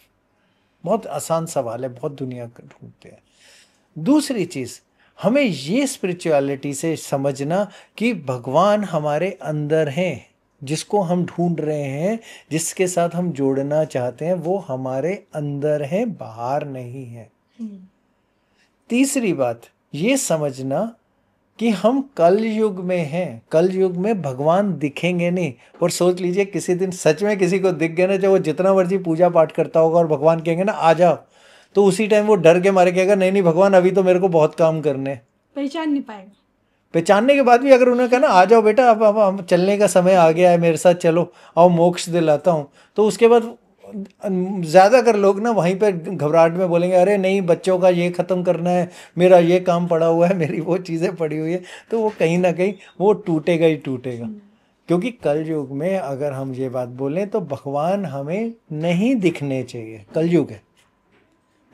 A: बहुत आसान सवाल है, बहुत दुनिया का ढूंढते हैं। दूसरी चीज, हमें ये स्पिरिचुअलिटी से समझना कि भगवान हमारे अंदर हैं, जिसको हम ढूंढ रहे हैं, जिसके साथ हम जोड़ना चाहते हैं, वो हमारे अंदर है, बाहर नहीं है। तीसरी बात, ये समझना कि हम कल युग में हैं। कल युग में भगवान दिखेंगे नहीं। और सोच लीजिए किसी दिन सच में किसी को दिख गए ना, चाहे वो जितना मर्जी पूजा पाठ करता होगा, और भगवान कहेंगे ना आ जाओ, तो उसी टाइम वो डर के मारे कहेगा नहीं नहीं भगवान अभी तो मेरे को बहुत काम करने हैं।
B: पहचान नहीं पाएगा। पहचानने
A: के बाद भी अगर उन्होंने कहा ना आ जाओ बेटा, अब हम चलने का समय आ गया है, मेरे साथ चलो, आओ मोक्ष दिलाता हूँ, तो उसके बाद ज़्यादातर लोग ना वहीं पे घबराहट में बोलेंगे अरे नहीं बच्चों का ये ख़त्म करना है, मेरा ये काम पड़ा हुआ है, मेरी वो चीज़ें पड़ी हुई है, तो वो कहीं ना कहीं वो टूटेगा ही टूटेगा। क्योंकि कल युग में अगर हम ये बात बोलें तो भगवान हमें नहीं दिखने चाहिए। कल युग है,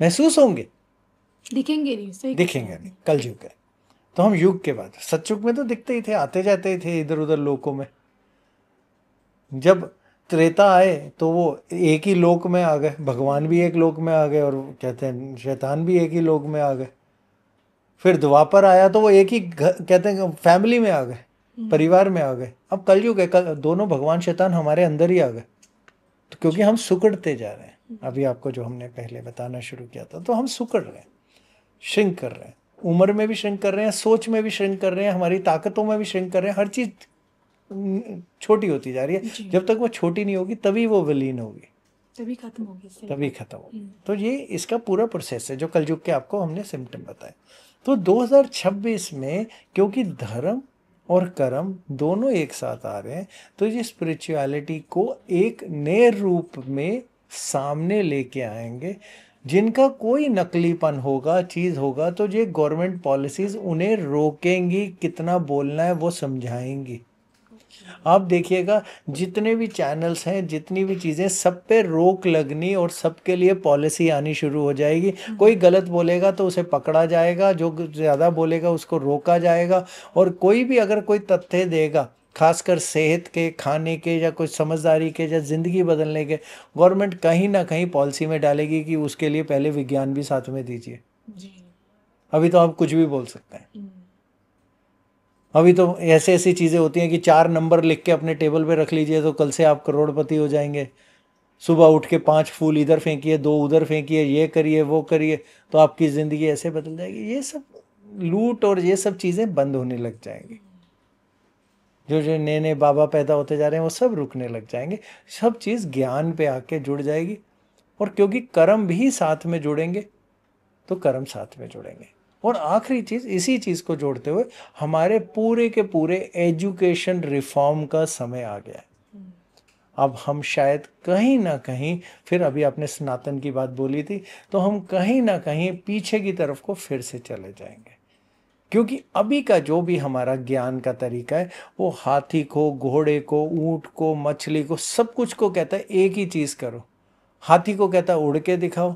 A: महसूस होंगे,
B: दिखेंगे नहीं, सही
A: दिखेंगे नहीं, कल युग है। तो हम युग के बाद, सतयुग में तो दिखते ही थे, आते जाते ही थे इधर उधर लोकों में। जब त्रेता आए तो वो एक ही लोक में आ गए, भगवान भी एक लोक में आ गए और कहते हैं शैतान भी एक ही लोक में आ गए। फिर द्वापर आया तो वो एक ही कहते हैं फैमिली में आ गए, परिवार में आ गए। अब कलयुग है, दोनों भगवान शैतान हमारे अंदर ही आ गए। तो क्योंकि हम सुकड़ते जा रहे हैं, अभी आपको जो हमने पहले बताना शुरू किया था, तो हम सुकड़ रहे हैं, श्रिंक कर रहे हैं, उम्र में भी श्रिंक कर रहे हैं, सोच में भी श्रिंक कर रहे हैं, हमारी ताकतों में भी श्रिंक कर रहे हैं, हर चीज छोटी होती जा रही है। जब तक वो छोटी नहीं होगी तभी वो विलीन होगी,
B: तभी खत्म होगी,
A: तभी खत्म होगी। तो ये इसका पूरा प्रोसेस है जो कलयुग के आपको हमने सिम्टम बताए। तो 2026 में क्योंकि धर्म और कर्म दोनों एक साथ आ रहे हैं, तो ये स्पिरिचुअलिटी को एक नए रूप में सामने लेके आएंगे, जिनका कोई नकलीपन होगा, चीज होगा, तो ये गवर्नमेंट पॉलिसीज उन्हें रोकेंगी, कितना बोलना है वो समझाएंगी। आप देखिएगा जितने भी चैनल्स हैं, जितनी भी चीज़ें, सब पे रोक लगनी और सबके लिए पॉलिसी आनी शुरू हो जाएगी। कोई गलत बोलेगा तो उसे पकड़ा जाएगा, जो ज़्यादा बोलेगा उसको रोका जाएगा। और कोई भी अगर कोई तथ्य देगा, खासकर सेहत के, खाने के, या कोई समझदारी के, या ज़िंदगी बदलने के, गवर्नमेंट कहीं ना कहीं पॉलिसी में डालेगी कि उसके लिए पहले विज्ञान भी साथ में दीजिए। अभी तो आप कुछ भी बोल सकते हैं। अभी तो ऐसे ऐसी चीज़ें होती हैं कि 4 नंबर लिख के अपने टेबल पे रख लीजिए तो कल से आप करोड़पति हो जाएंगे। सुबह उठ के 5 फूल इधर फेंकिए, 2 उधर फेंकिए, ये करिए वो करिए, तो आपकी ज़िंदगी ऐसे बदल जाएगी। ये सब लूट और ये सब चीज़ें बंद होने लग जाएंगी। जो जो नए नए बाबा पैदा होते जा रहे हैं वो सब रुकने लग जाएंगे। सब चीज़ ज्ञान पे आके जुड़ जाएगी। और क्योंकि कर्म भी साथ में जुड़ेंगे तो कर्म साथ में जुड़ेंगे। और आखिरी चीज, इसी चीज को जोड़ते हुए हमारे पूरे के पूरे एजुकेशन रिफॉर्म का समय आ गया है। अब हम शायद कहीं ना कहीं, फिर अभी आपने सनातन की बात बोली थी, तो हम कहीं ना कहीं पीछे की तरफ को फिर से चले जाएंगे। क्योंकि अभी का जो भी हमारा ज्ञान का तरीका है वो हाथी को, घोड़े को, ऊंट को, मछली को, सब कुछ को कहता है एक ही चीज करो। हाथी को कहता है उड़ के दिखाओ,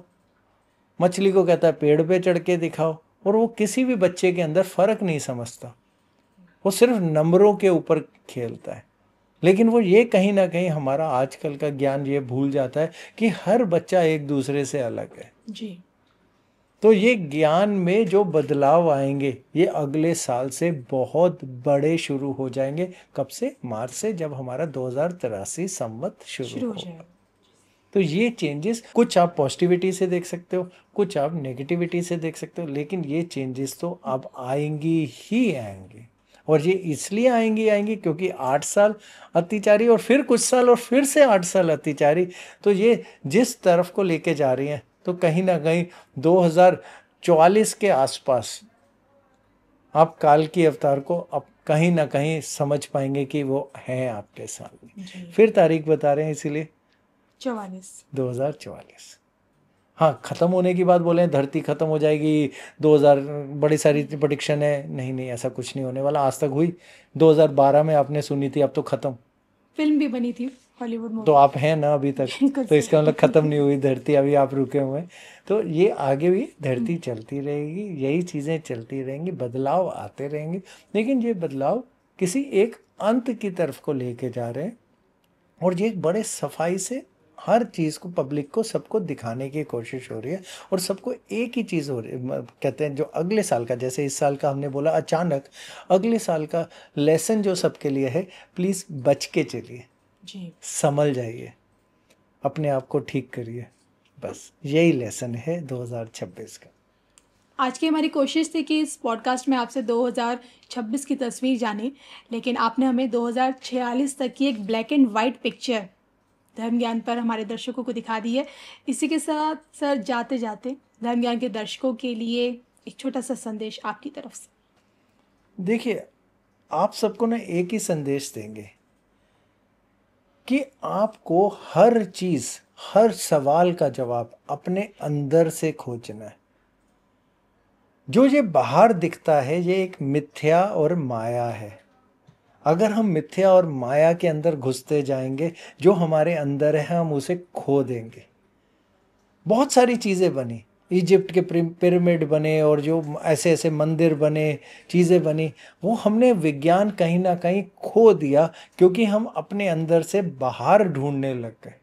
A: मछली को कहता है पेड़ पे चढ़ के दिखाओ। और वो किसी भी बच्चे के अंदर फर्क नहीं समझता, वो सिर्फ नंबरों के ऊपर खेलता है। लेकिन वो ये कहीं ना कहीं हमारा आजकल का ज्ञान ये भूल जाता है कि हर बच्चा एक दूसरे से अलग है जी। तो ये ज्ञान में जो बदलाव आएंगे ये अगले साल से बहुत बड़े शुरू हो जाएंगे। कब से? मार्च से, जब हमारा 2083 संवत शुरू होगा। तो ये चेंजेस कुछ आप पॉजिटिविटी से देख सकते हो, कुछ आप नेगेटिविटी से देख सकते हो, लेकिन ये चेंजेस तो अब आएंगी ही आएंगी। और ये इसलिए आएंगी क्योंकि 8 साल अत्याचारी और फिर कुछ साल और फिर से 8 साल अत्याचारी, तो ये जिस तरफ को लेके जा रही हैं, तो कहीं ना कहीं 2044 के आसपास आप काल की अवतार को अब कहीं ना कहीं समझ पाएंगे कि वो है आपके सामने। फिर तारीख बता रहे हैं इसीलिए 2044। हाँ, ख़त्म होने की बात बोले, धरती ख़त्म हो जाएगी 2000, बड़ी सारी प्रेडिक्शन है, नहीं नहीं ऐसा कुछ नहीं होने वाला। आज तक हुई 2012 में आपने सुनी थी, अब तो ख़त्म।
B: फिल्म भी बनी थी हॉलीवुड
A: तो
B: मूवी।
A: आप हैं ना अभी तक,
B: बिल्कुल
A: तो इसका
B: सही।
A: मतलब ख़त्म नहीं हुई धरती, अभी आप रुके हुए हैं। तो ये आगे भी धरती चलती रहेगी, यही चीज़ें चलती रहेंगी, बदलाव आते रहेंगे, लेकिन ये बदलाव किसी एक अंत की तरफ को लेके जा रहे हैं। और ये एक बड़े सफाई से हर चीज़ को, पब्लिक को, सबको दिखाने की कोशिश हो रही है। और सबको एक ही चीज़ हो रही है, कहते हैं जो अगले साल का, जैसे इस साल का हमने बोला अचानक, अगले साल का लेसन जो सबके लिए है, प्लीज़ बच के चलिए,
B: जी।
A: संभल जाइए, अपने आप को ठीक करिए, बस यही लेसन है 2026 का।
B: आज की हमारी कोशिश थी कि इस पॉडकास्ट में आपसे 2026 की तस्वीर जाने, लेकिन आपने हमें 2046 तक की एक ब्लैक एंड वाइट पिक्चर धर्म ज्ञान पर हमारे दर्शकों को दिखा दी है। इसी के साथ सर, जाते जाते धर्म ज्ञान के दर्शकों के लिए एक छोटा सा संदेश आपकी तरफ से।
A: देखिए, आप सबको ना एक ही संदेश देंगे कि आपको हर चीज़, हर सवाल का जवाब अपने अंदर से खोजना है। जो ये बाहर दिखता है ये एक मिथ्या और माया है। अगर हम मिथ्या और माया के अंदर घुसते जाएंगे, जो हमारे अंदर है हम उसे खो देंगे। बहुत सारी चीज़ें बनी, इजिप्ट के पिरामिड बने और जो ऐसे ऐसे मंदिर बने, चीज़ें बनी, वो हमने विज्ञान कहीं ना कहीं खो दिया, क्योंकि हम अपने अंदर से बाहर ढूंढने लग गए।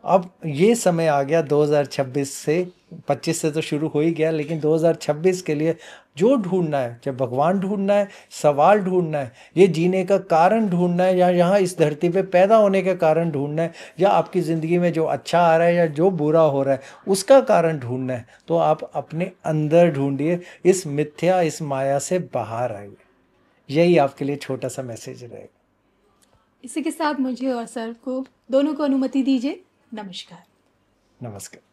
A: अब ये समय आ गया 2026 से, 25 से तो शुरू हो ही गया, लेकिन 2026 के लिए जो ढूंढना है, जब भगवान ढूंढना है, सवाल ढूंढना है, ये जीने का कारण ढूंढना है, या यहाँ इस धरती पे पैदा होने का कारण ढूंढना है, या आपकी ज़िंदगी में जो अच्छा आ रहा है या जो बुरा हो रहा है उसका कारण ढूंढना है, तो आप अपने अंदर ढूंढिए, इस मिथ्या, इस माया से बाहर आइए। यही आपके लिए छोटा सा मैसेज रहेगा।
B: इसी के साथ मुझे और सर को, दोनों को अनुमति दीजिए। नमस्कार।
A: नमस्कार।